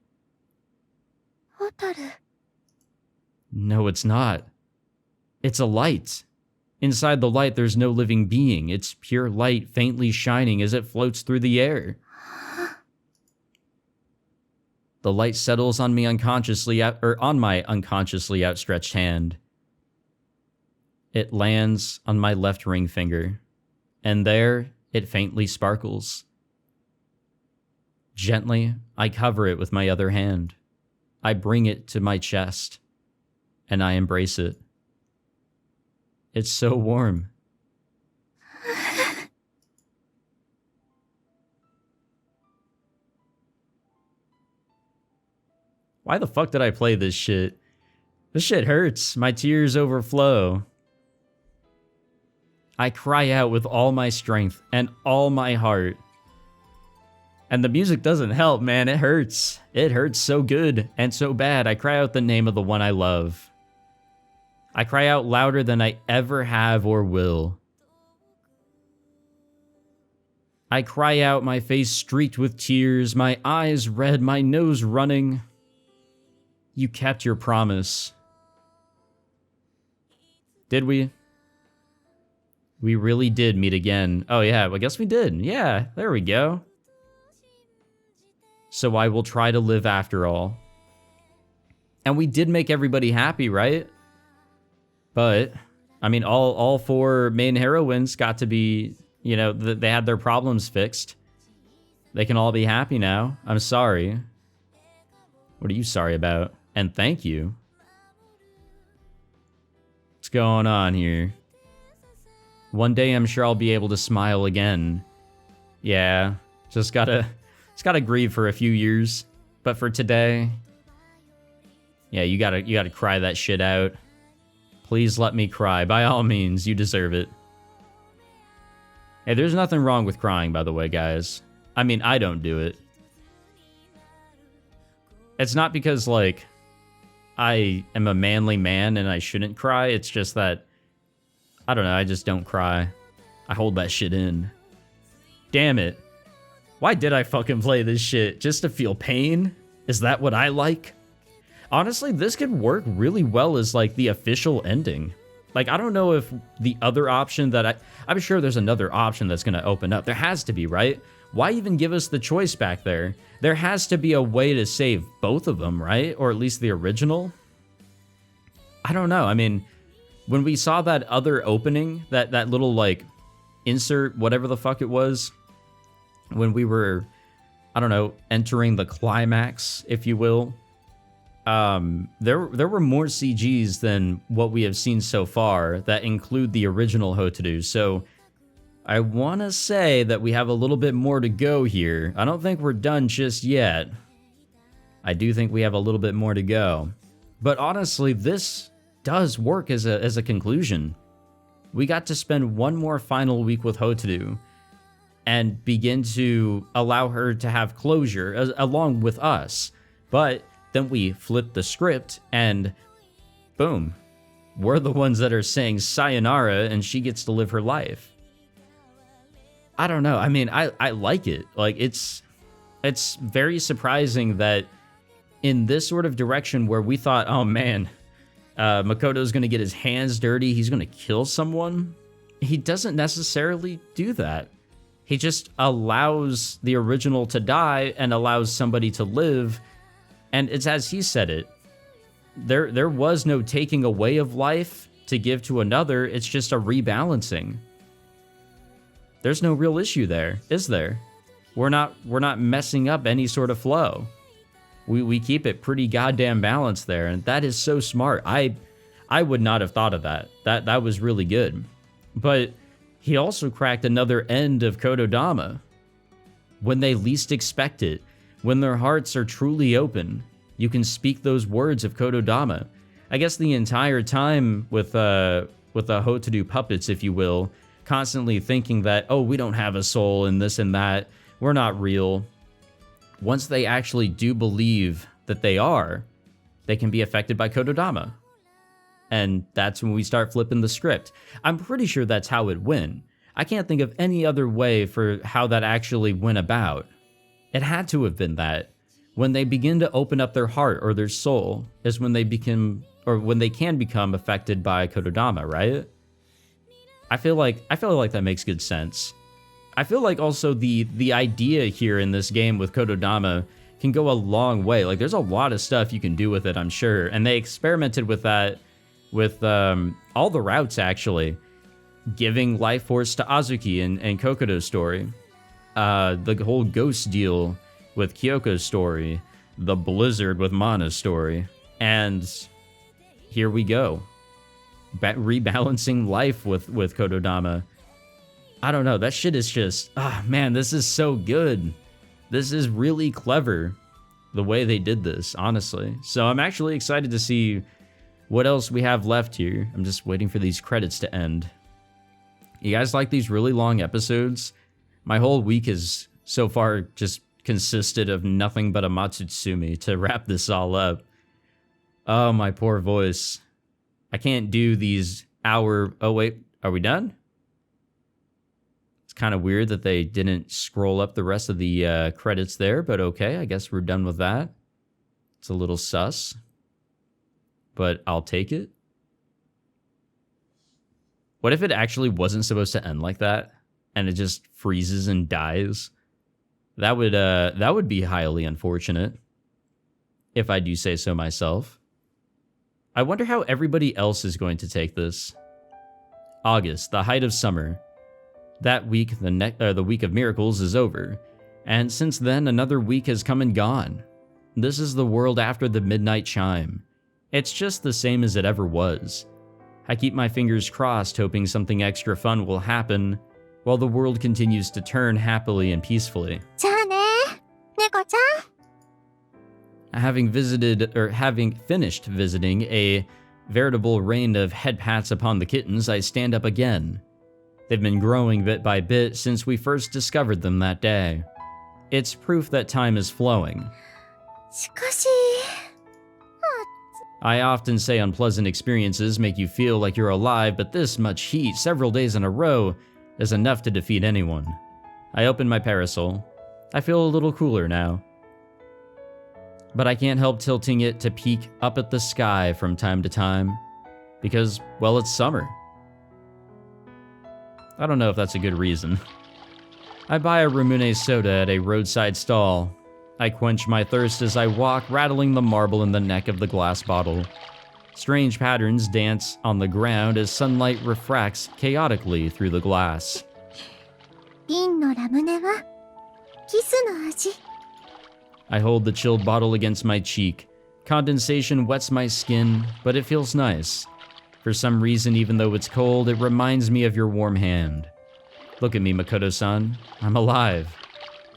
Hotaru. No, it's not. It's a light. Inside the light, there's no living being. It's pure light faintly shining as it floats through the air. The light settles on me on my unconsciously outstretched hand. It lands on my left ring finger, and there it faintly sparkles. Gently, I cover it with my other hand. I bring it to my chest, and I embrace it. It's so warm. Why the fuck did I play this shit? This shit hurts. My tears overflow. I cry out with all my strength and all my heart. And the music doesn't help, man. It hurts. It hurts so good and so bad. I cry out the name of the one I love. I cry out louder than I ever have or will. I cry out, my face streaked with tears, my eyes red, my nose running. You kept your promise. Did we? We really did meet again. Oh yeah, I guess we did. Yeah, there we go. So I will try to live after all. And we did make everybody happy, right? But, I mean, all 4 main heroines got to be, you know, they had their problems fixed. They can all be happy now. I'm sorry. What are you sorry about? And thank you. What's going on here? One day I'm sure I'll be able to smile again. Yeah, just gotta grieve for a few years. But for today, yeah, you gotta cry that shit out. Please let me cry. By all means, you deserve it. Hey, there's nothing wrong with crying, by the way, guys. I mean, I don't do it. It's not because, like, I am a manly man and I shouldn't cry. It's just that, I don't know, I just don't cry. I hold that shit in. Damn it. Why did I fucking play this shit? Just to feel pain? Is that what I like? Honestly, this could work really well as, like, the official ending. Like, I don't know if the other option that I'm sure there's another option that's going to open up. There has to be, right? Why even give us the choice back there? There has to be a way to save both of them, right? Or at least the original? I don't know. I mean, when we saw that other opening, that little, like, insert, whatever the fuck it was, when we were, I don't know, entering the climax, if you will, there were more CGs than what we have seen so far that include the original Hotaru. So I want to say that we have a little bit more to go here. I don't think we're done just yet. I do think we have a little bit more to go. But honestly, this does work as a conclusion. We got to spend one more final week with Hotaru and begin to allow her to have closure along with us. But then we flip the script and boom, we're the ones that are saying sayonara and she gets to live her life. I don't know. I mean, I like it. Like, it's very surprising that in this sort of direction where we thought, oh man, Makoto's going to get his hands dirty, he's going to kill someone. He doesn't necessarily do that. He just allows the original to die and allows somebody to live. And it's as he said it, there was no taking away of life to give to another. It's just a rebalancing. There's no real issue there, is there? We're not messing up any sort of flow. We keep it pretty goddamn balanced there, and that is so smart. I would not have thought of that. That was really good. But he also cracked another end of kotodama. When they least expect it, when their hearts are truly open, you can speak those words of kotodama. I guess the entire time with the Hotaru puppets, if you will, constantly thinking that, oh, we don't have a soul and this and that, we're not real. Once they actually do believe that they are, they can be affected by kotodama. And that's when we start flipping the script. I'm pretty sure that's how it went. I can't think of any other way for how that actually went about. It had to have been that. When they begin to open up their heart or their soul is when they become, or when they can become affected by kotodama, right? I feel like that makes good sense. I feel like also the idea here in this game with kotodama can go a long way. Like, there's a lot of stuff you can do with it, I'm sure. And they experimented with that with all the routes, actually. Giving life force to Azuki and Kokodo's story. The whole ghost deal with Kyoko's story. The blizzard with Mana's story. And here we go. Rebalancing life with kotodama. I don't know, that shit is just, man, this is so good. This is really clever, the way they did this, honestly. So I'm actually excited to see what else we have left here. I'm just waiting for these credits to end. You guys like these really long episodes? My whole week has so far just consisted of nothing but Amatsutsumi to wrap this all up. Oh, my poor voice. I can't do these hour... Oh, wait. Are we done? It's kind of weird that they didn't scroll up the rest of the credits there, but okay, I guess we're done with that. It's a little sus, but I'll take it. What if it actually wasn't supposed to end like that, and it just freezes and dies? That would be highly unfortunate, if I do say so myself. I wonder how everybody else is going to take this. August, the height of summer. That week, the week of miracles, is over, and since then, another week has come and gone. This is the world after the midnight chime. It's just the same as it ever was. I keep my fingers crossed, hoping something extra fun will happen, while the world continues to turn happily and peacefully. じゃあね、猫ちゃん。 Having finished visiting a veritable rain of head pats upon the kittens, I stand up again. They've been growing bit by bit since we first discovered them that day. It's proof that time is flowing. しかし、 I often say unpleasant experiences make you feel like you're alive, but this much heat several days in a row is enough to defeat anyone. I open my parasol. I feel a little cooler now. But I can't help tilting it to peek up at the sky from time to time, because, well, it's summer. I don't know if that's a good reason. I buy a Ramune soda at a roadside stall. I quench my thirst as I walk, rattling the marble in the neck of the glass bottle. Strange patterns dance on the ground as sunlight refracts chaotically through the glass. 瓶のラムネはキスの味。 I hold the chilled bottle against my cheek. Condensation wets my skin, but it feels nice. For some reason, even though it's cold, it reminds me of your warm hand. Look at me, Makoto-san. I'm alive.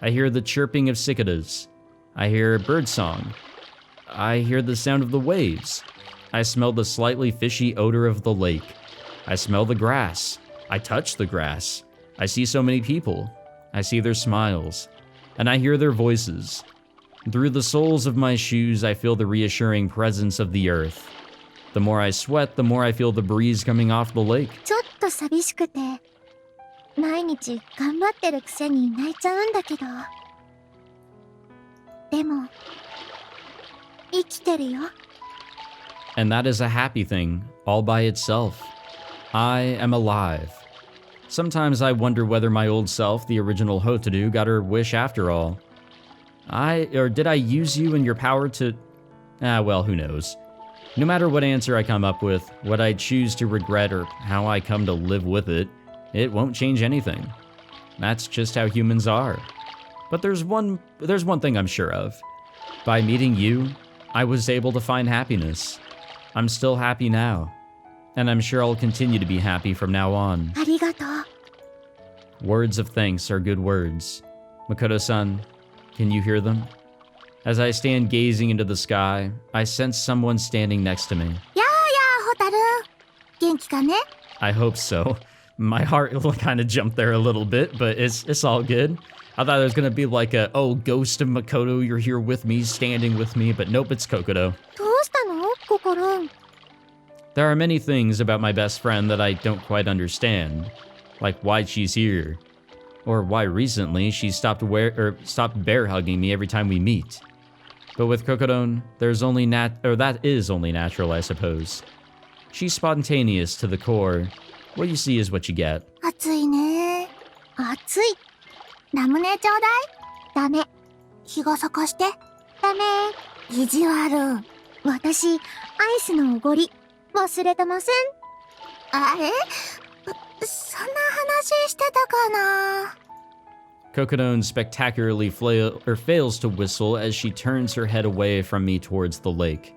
I hear the chirping of cicadas. I hear birdsong. I hear the sound of the waves. I smell the slightly fishy odor of the lake. I smell the grass. I touch the grass. I see so many people. I see their smiles. And I hear their voices. Through the soles of my shoes, I feel the reassuring presence of the earth. The more I sweat, the more I feel the breeze coming off the lake. ちょっと寂しくて、毎日頑張ってるくせに泣いちゃうんだけど。でも、生きてるよ。 And that is a happy thing, all by itself. I am alive. Sometimes I wonder whether my old self, the original Hotaru, got her wish after all. Did I use you and your power to... well, who knows. No matter what answer I come up with, what I choose to regret or how I come to live with it, it won't change anything. That's just how humans are. But there's one thing I'm sure of. By meeting you, I was able to find happiness. I'm still happy now. And I'm sure I'll continue to be happy from now on. ありがとう。 Words of thanks are good words. Makoto-san, can you hear them? As I stand gazing into the sky, I sense someone standing next to me. やあやあ、ホタル。元気かね？ I hope so. My heart kind of jumped there a little bit, but it's all good. I thought there was gonna be like a, oh, ghost of Makoto, you're here with me, standing with me, but nope, it's Kokoro. どうしたの？心。 There are many things about my best friend that I don't quite understand, like why she's here, or why recently she stopped bear hugging me every time we meet. But with Kokoro, that is only natural, I suppose. She's spontaneous to the core. What you see is what you get. 暑いね。暑い。ラムネちょうだい。ダメ。日が咲かして。ダメ。意地悪。私、アイスのおごり、忘れてません？あれ？そんな話してたかな？ Kokoro spectacularly fails to whistle as she turns her head away from me towards the lake.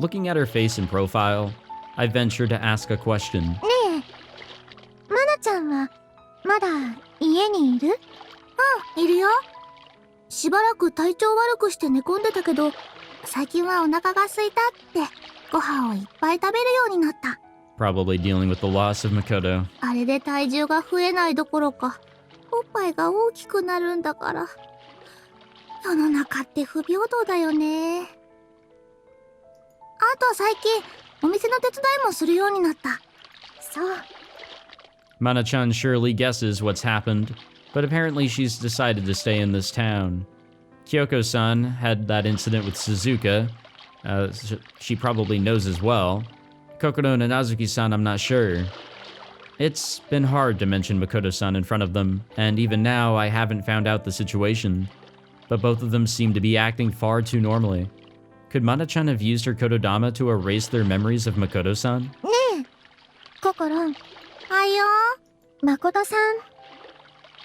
Looking at her face in profile, I venture to ask a question. ねえ、マナちゃんはまだ家にいる？うん、いるよ。しばらく体調悪くして寝込んでたけど、最近はお腹が空いたってご飯をいっぱい食べるようになった。Probably dealing with the loss of Makoto. あれで体重が増えないどころか、おっぱいが大きくなるんだから。世の中って不平等だよね。あと最近、お店の手伝いもするようになった。そう。Mana-chan surely guesses what's happened, but apparently she's decided to stay in this town. Kyoko-san had that incident with Suzuka. She probably knows as well. Kokoro and Nazuki-san, I'm not sure. It's been hard to mention Makoto-san in front of them, and even now I haven't found out the situation. But both of them seem to be acting far too normally. Could Mana-chan have used her kotodama to erase their memories of Makoto-san? ねえ、心。はいよ。誠さん、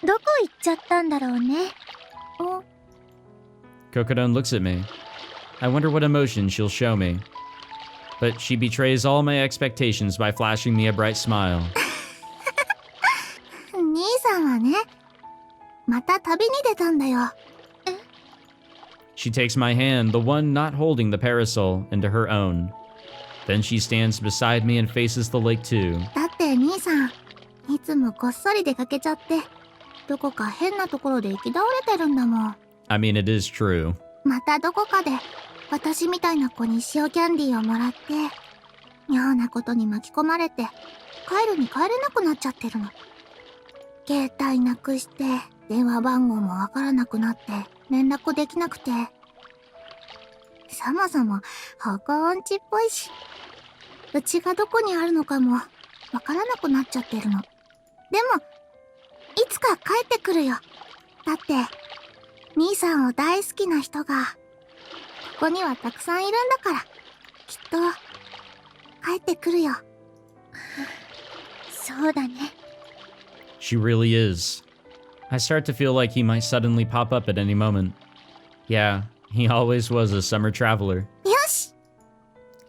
どこ行っちゃったんだろうね。お。Kokoro looks at me. I wonder what emotion she'll show me. But she betrays all my expectations by flashing me a bright smile. 兄さんはね、また旅に出たんだよ。She takes my hand, the one not holding the parasol, into her own. Then she stands beside me and faces the lake too. だって兄さん、いつもこっそり出かけちゃって、どこか変なところで行き倒れてるんだもん。I mean, it is true. またどこかで、私みたいな子に塩キャンディーをもらって、妙なことに巻き込まれて、帰るに帰れなくなっちゃってるの。携帯なくして、電話番号もわからなくなって、連絡できなくて。そもそも、方向音痴っぽいし、うちがどこにあるのかも、わからなくなっちゃってるの。でも、いつか帰ってくるよ。だって、兄さんを大好きな人が、ここにはたくさんいるんだから、きっと、帰ってくるよ。そうだね。She really is. I start to feel like he might suddenly pop up at any moment. Yeah, he always was a summer traveler. よし!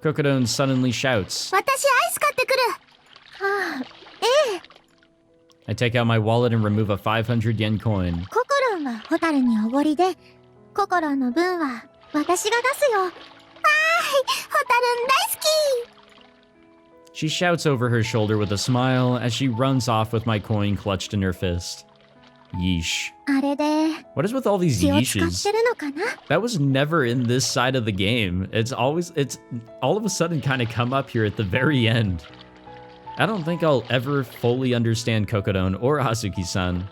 Kokoro suddenly shouts. 私アイス買ってくる! はあ、ええ。I take out my wallet and remove a 500 yen coin. ココロンはホタルにおごりで、ココロンの分は私が出すよ。わーい、ホタルン大好き! She shouts over her shoulder with a smile as she runs off with my coin clutched in her fist. Yeesh. あれで、 What is with all these 気を使っ yeeshes? てるのかな? That was never in this side of the game. It's all of a sudden kind of come up here at the very end. I don't think I'll ever fully understand Kokodon or Hazuki-san.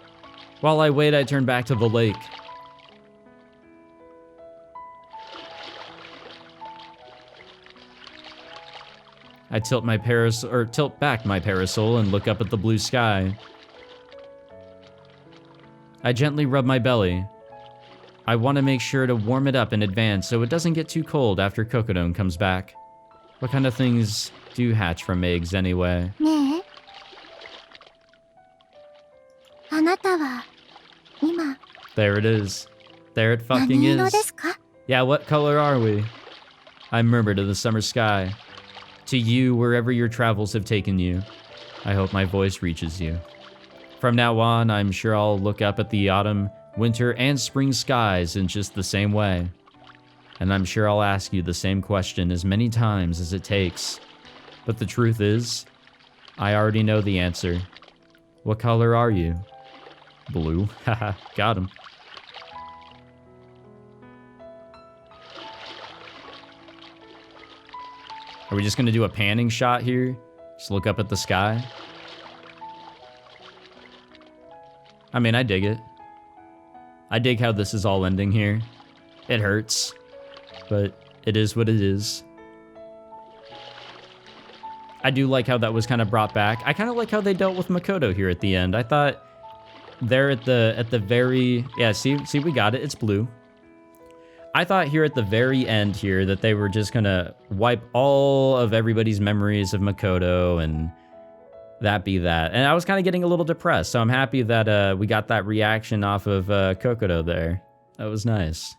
While I wait, I turn back to the lake. I tilt back my parasol and look up at the blue sky. I gently rub my belly. I want to make sure to warm it up in advance so it doesn't get too cold after Kokodon comes back. What kind of things do hatch from eggs anyway? ねえ。あなたは、今、 There it is. There it fucking 何色 is. ですか? Yeah, what color are we? I murmur to the summer sky. To you, wherever your travels have taken you. I hope my voice reaches you. From now on, I'm sure I'll look up at the autumn, winter, and spring skies in just the same way. And I'm sure I'll ask you the same question as many times as it takes. But the truth is, I already know the answer. What color are you? Blue. Haha, got him. Are we just gonna do a panning shot here? Just look up at the sky? I mean, I dig it. I dig how this is all ending here. It hurts, but it is what it is. I do like how that was kind of brought back. I kind of like how they dealt with Makoto here at the end. I thought there at the very, yeah, see, we got it. It's blue. I thought here at the very end here that they were just gonna wipe all of everybody's memories of Makoto and that be that. And I was kind of getting a little depressed, so I'm happy that we got that reaction off of Kokoro there. That was nice.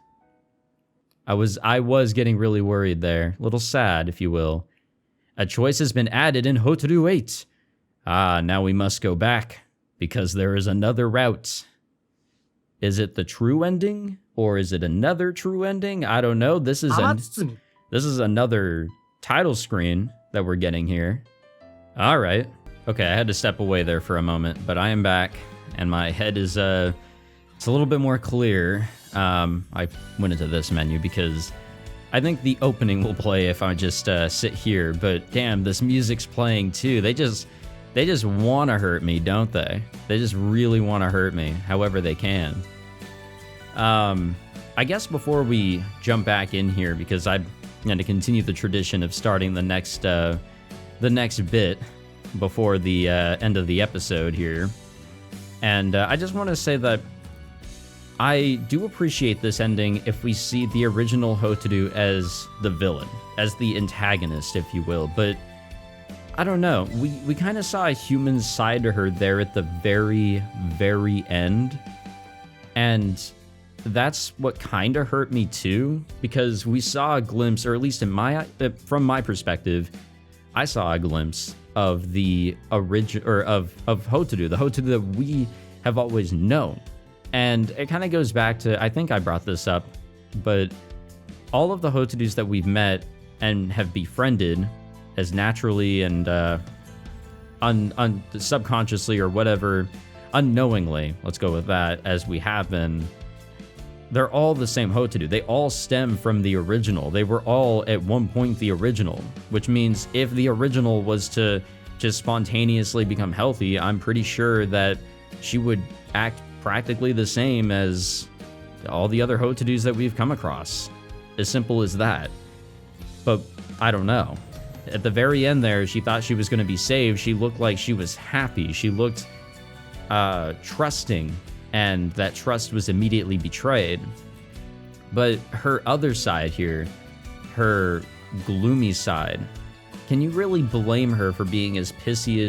I was getting really worried there. A little sad, if you will. A choice has been added in Hotaru 8. Ah, now we must go back, because there is another route. Is it the true ending? Or is it another true ending? I don't know. This is another title screen that we're getting here. All right. Okay, I had to step away there for a moment, but I am back, and my head is It's a little bit more clear. I went into this menu because I think the opening will play if I just sit here, but damn, this music's playing too. They just want to hurt me, don't they? They just really want to hurt me, however they can. I guess before we jump back in here, because I'm going to continue the tradition of starting the next bit before the end of the episode here, and I just want to say that I do appreciate this ending if we see the original Hotaru as the villain, as the antagonist, if you will, but I don't know. We kind of saw a human side to her there at the very, very end, and that's what kind of hurt me too, because we saw a glimpse, or at least from my perspective, I saw a glimpse of the original, or of Hotaru, the Hotaru that we have always known. And it kind of goes back to, I think I brought this up, but all of the Hotarus that we've met and have befriended as naturally and subconsciously or whatever, unknowingly, let's go with that, as we have been, they're all the same Hotaru. They all stem from the original. They were all at one point the original, which means if the original was to just spontaneously become healthy, I'm pretty sure that she would act practically the same as all the other Hotarus that we've come across. As simple as that. But I don't know. At the very end there, she thought she was going to be saved. She looked like she was happy. She looked trusting, and that trust was immediately betrayed. But her other side here, her gloomy side, can you really blame her for being as pissy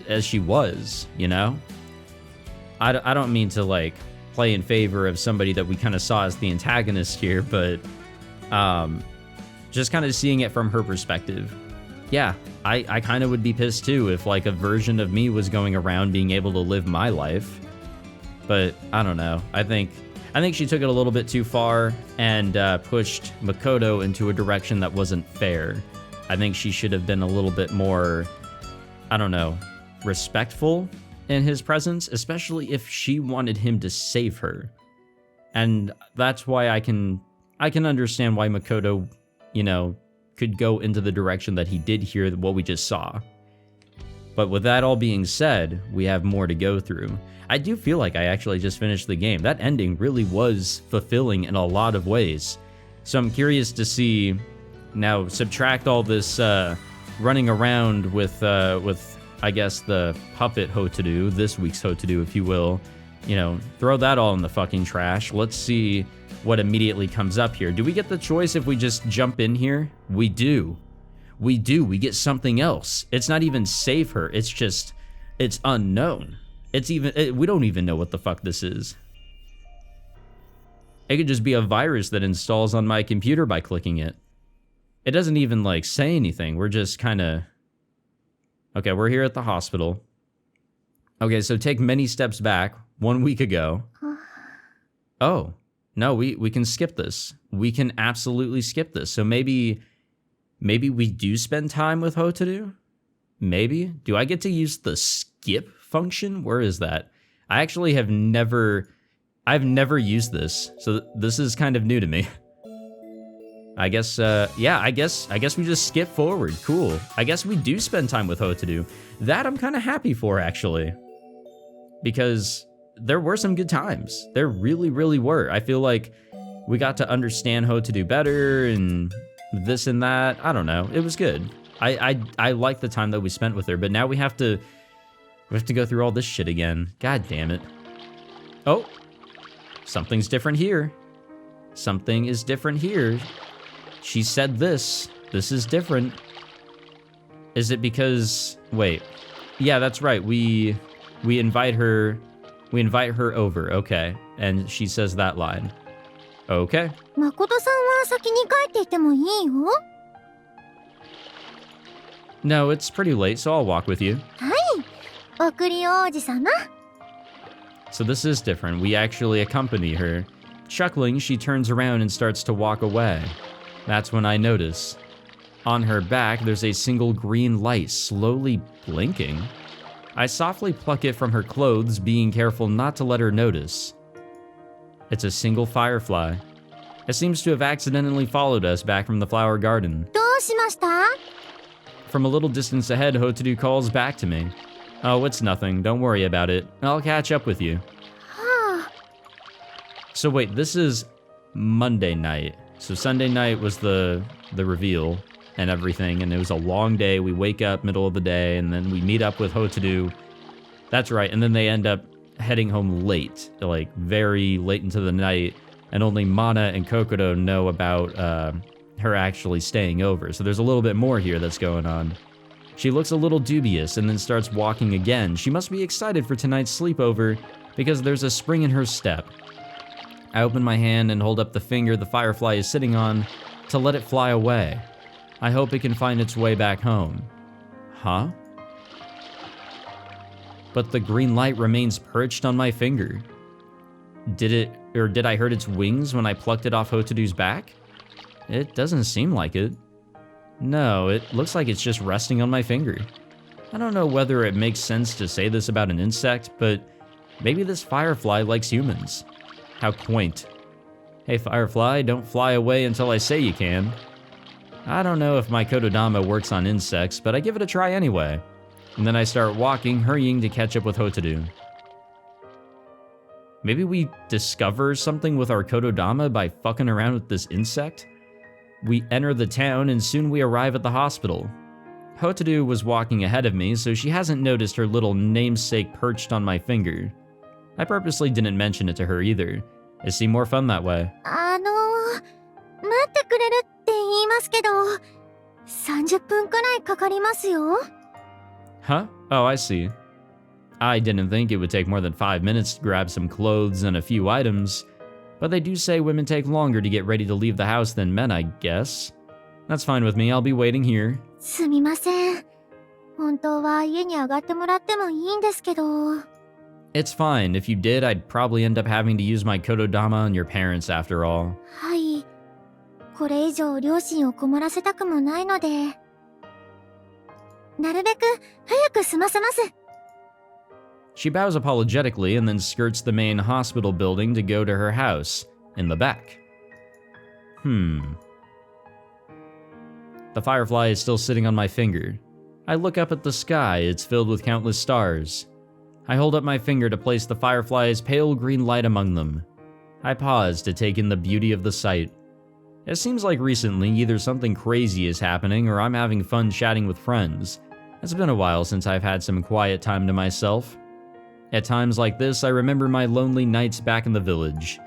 as she was, you know? I don't mean to like play in favor of somebody that we kind of saw as the antagonist here, but just kind of seeing it from her perspective. Yeah, I kind of would be pissed too if like a version of me was going around being able to live my life. But I don't know. I think she took it a little bit too far and pushed Makoto into a direction that wasn't fair. I think she should have been a little bit more, I don't know, respectful in his presence, especially if she wanted him to save her. And that's why I can understand why Makoto, you know, could go into the direction that he did here, what we just saw. But with that all being said, we have more to go through. I do feel like I actually just finished the game. That ending really was fulfilling in a lot of ways. So I'm curious to see, now subtract all this running around with I guess the puppet Hotaru, this week's Hotaru, if you will. You know, throw that all in the fucking trash. Let's see what immediately comes up here. Do we get the choice if we just jump in here? We do. We get something else. It's not even save her. It's just, it's unknown. We don't even know what the fuck this is. It could just be a virus that installs on my computer by clicking it. It doesn't even like say anything. We're just kind of, okay, we're here at the hospital. Okay, so take many steps back 1 week ago. Oh, no, we can skip this. We can absolutely skip this. So maybe we do spend time with Hotaru? Maybe? Do I get to use the skip function? Where is that? I've never used this, so this is kind of new to me. I guess, yeah, I guess we just skip forward. Cool. I guess we do spend time with Hotaru. That I'm kind of happy for, actually. Because there were some good times. There really, really were. I feel like we got to understand Hotaru better and this and that. I don't know. It was good. I like the time that we spent with her, but now we have to go through all this shit again. God damn it. Oh, something's different here. Something is different here. She said this. This is different. Is it because, wait. Yeah, that's right. We invite her over. Okay. And she says that line. Okay. Makoto-san wa saki ni kaette ite mo ii yo? No, it's pretty late, so I'll walk with you. Hai. Okuri ouji-sama. So this is different. We actually accompany her. Chuckling, she turns around and starts to walk away. That's when I notice. On her back, there's a single green light slowly blinking. I softly pluck it from her clothes, being careful not to let her notice. It's a single firefly. It seems to have accidentally followed us back from the flower garden. どうしました？ From a little distance ahead, Hotaru calls back to me. Oh, it's nothing. Don't worry about it. I'll catch up with you. はあ、 So wait, this is Monday night. So Sunday night was the reveal and everything, and it was a long day. We wake up middle of the day, and then we meet up with Hotaru. That's right, and then they end up heading home late, like very late into the night, and only Mana and Kokoro know about her actually staying over. So there's a little bit more here that's going on. She looks a little dubious and then starts walking again. She must be excited for tonight's sleepover because there's a spring in her step. I open my hand and hold up the finger the firefly is sitting on to let it fly away. I hope it can find its way back home. Huh? But the green light remains perched on my finger. Did I hurt its wings when I plucked it off Hotaru's back? It doesn't seem like it. No, it looks like it's just resting on my finger. I don't know whether it makes sense to say this about an insect, but maybe this firefly likes humans. How quaint. Hey firefly, don't fly away until I say you can. I don't know if my kotodama works on insects, but I give it a try anyway. And then I start walking, hurrying to catch up with Hotaru. Maybe we discover something with our kotodama by fucking around with this insect? We enter the town and soon we arrive at the hospital. Hotaru was walking ahead of me, so she hasn't noticed her little namesake perched on my finger. I purposely didn't mention it to her either. It seemed more fun that way. 待ってくれるって言いますけど、30分くらいかかりますよ。 Huh? Oh, I see. I didn't think it would take more than 5 minutes to grab some clothes and a few items, but they do say women take longer to get ready to leave the house than men, I guess. That's fine with me, I'll be waiting here. すみません。本当は家に上がってもらってもいいんですけど。 It's fine. If you did, I'd probably end up having to use my kotodama on your parents after all. はい。これ以上両親を困らせたくもないので。なるべく早く済ませます。 She bows apologetically and then skirts the main hospital building to go to her house, in the back. The firefly is still sitting on my finger. I look up at the sky, it's filled with countless stars. I hold up my finger to place the firefly's pale green light among them. I pause to take in the beauty of the sight. It seems like recently either something crazy is happening or I'm having fun chatting with friends. It's been a while since I've had some quiet time to myself. At times like this, I remember my lonely nights back in the village.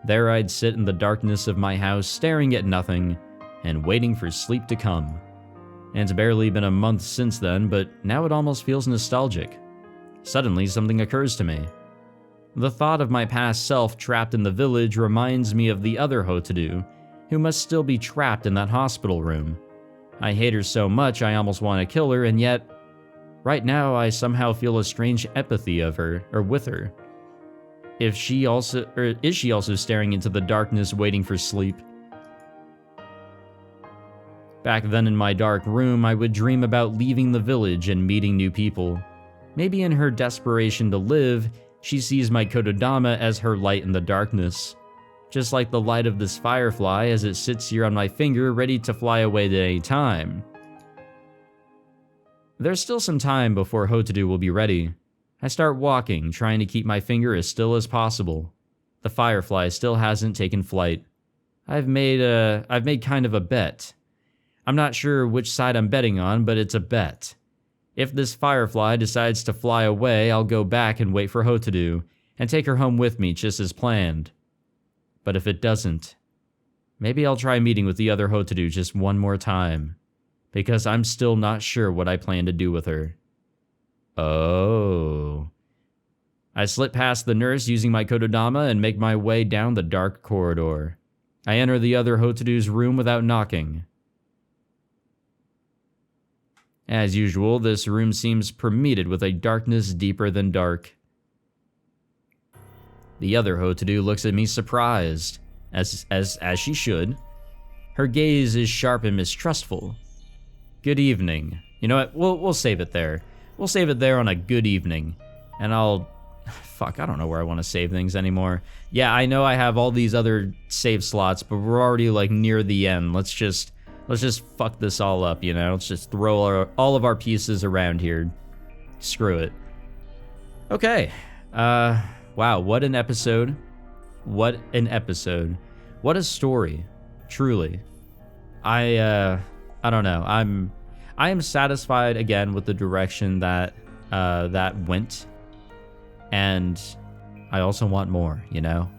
There I'd sit in the darkness of my house staring at nothing and waiting for sleep to come. And it's barely been a month since then, but now it almost feels nostalgic. Suddenly, something occurs to me. The thought of my past self trapped in the village reminds me of the other Hotaru, who must still be trapped in that hospital room. I hate her so much I almost want to kill her, and yet, right now I somehow feel a strange empathy of her, or with her. Is she also staring into the darkness waiting for sleep? Back then in my dark room, I would dream about leaving the village and meeting new people. Maybe in her desperation to live, she sees my kotodama as her light in the darkness. Just like the light of this firefly as it sits here on my finger ready to fly away at any time. There's still some time before Hotaru will be ready. I start walking, trying to keep my finger as still as possible. The firefly still hasn't taken flight. I've made kind of a bet. I'm not sure which side I'm betting on, but it's a bet. If this firefly decides to fly away, I'll go back and wait for Hotaru, and take her home with me just as planned. But if it doesn't, maybe I'll try meeting with the other Hotaru just one more time, because I'm still not sure what I plan to do with her. Oh. I slip past the nurse using my kotodama and make my way down the dark corridor. I enter the other Hotaru's room without knocking. As usual, this room seems permeated with a darkness deeper than dark. The other Hotaru looks at me surprised, as she should. Her gaze is sharp and mistrustful. Good evening. You know what? We'll save it there. We'll save it there on a good evening, and I'll Fuck, I don't know where I want to save things anymore. Yeah, I know I have all these other save slots, but we're already like near the end. Let's just fuck this all up, you know? Let's just throw all of our pieces around here. Screw it. Okay. Wow, what an episode. What an episode. What a story. Truly. I don't know. I am satisfied again with the direction that that went. And I also want more, you know?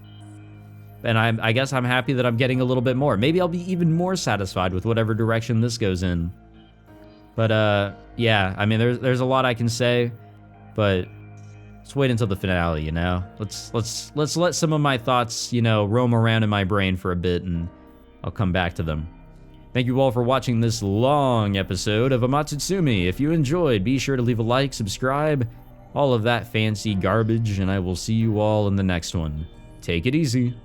And I guess I'm happy that I'm getting a little bit more. Maybe I'll be even more satisfied with whatever direction this goes in. But yeah, I mean there's a lot I can say, but let's wait until the finale, you know? Let's let some of my thoughts, you know, roam around in my brain for a bit, and I'll come back to them. Thank you all for watching this long episode of Amatsutsumi. If you enjoyed, be sure to leave a like, subscribe, all of that fancy garbage, and I will see you all in the next one. Take it easy.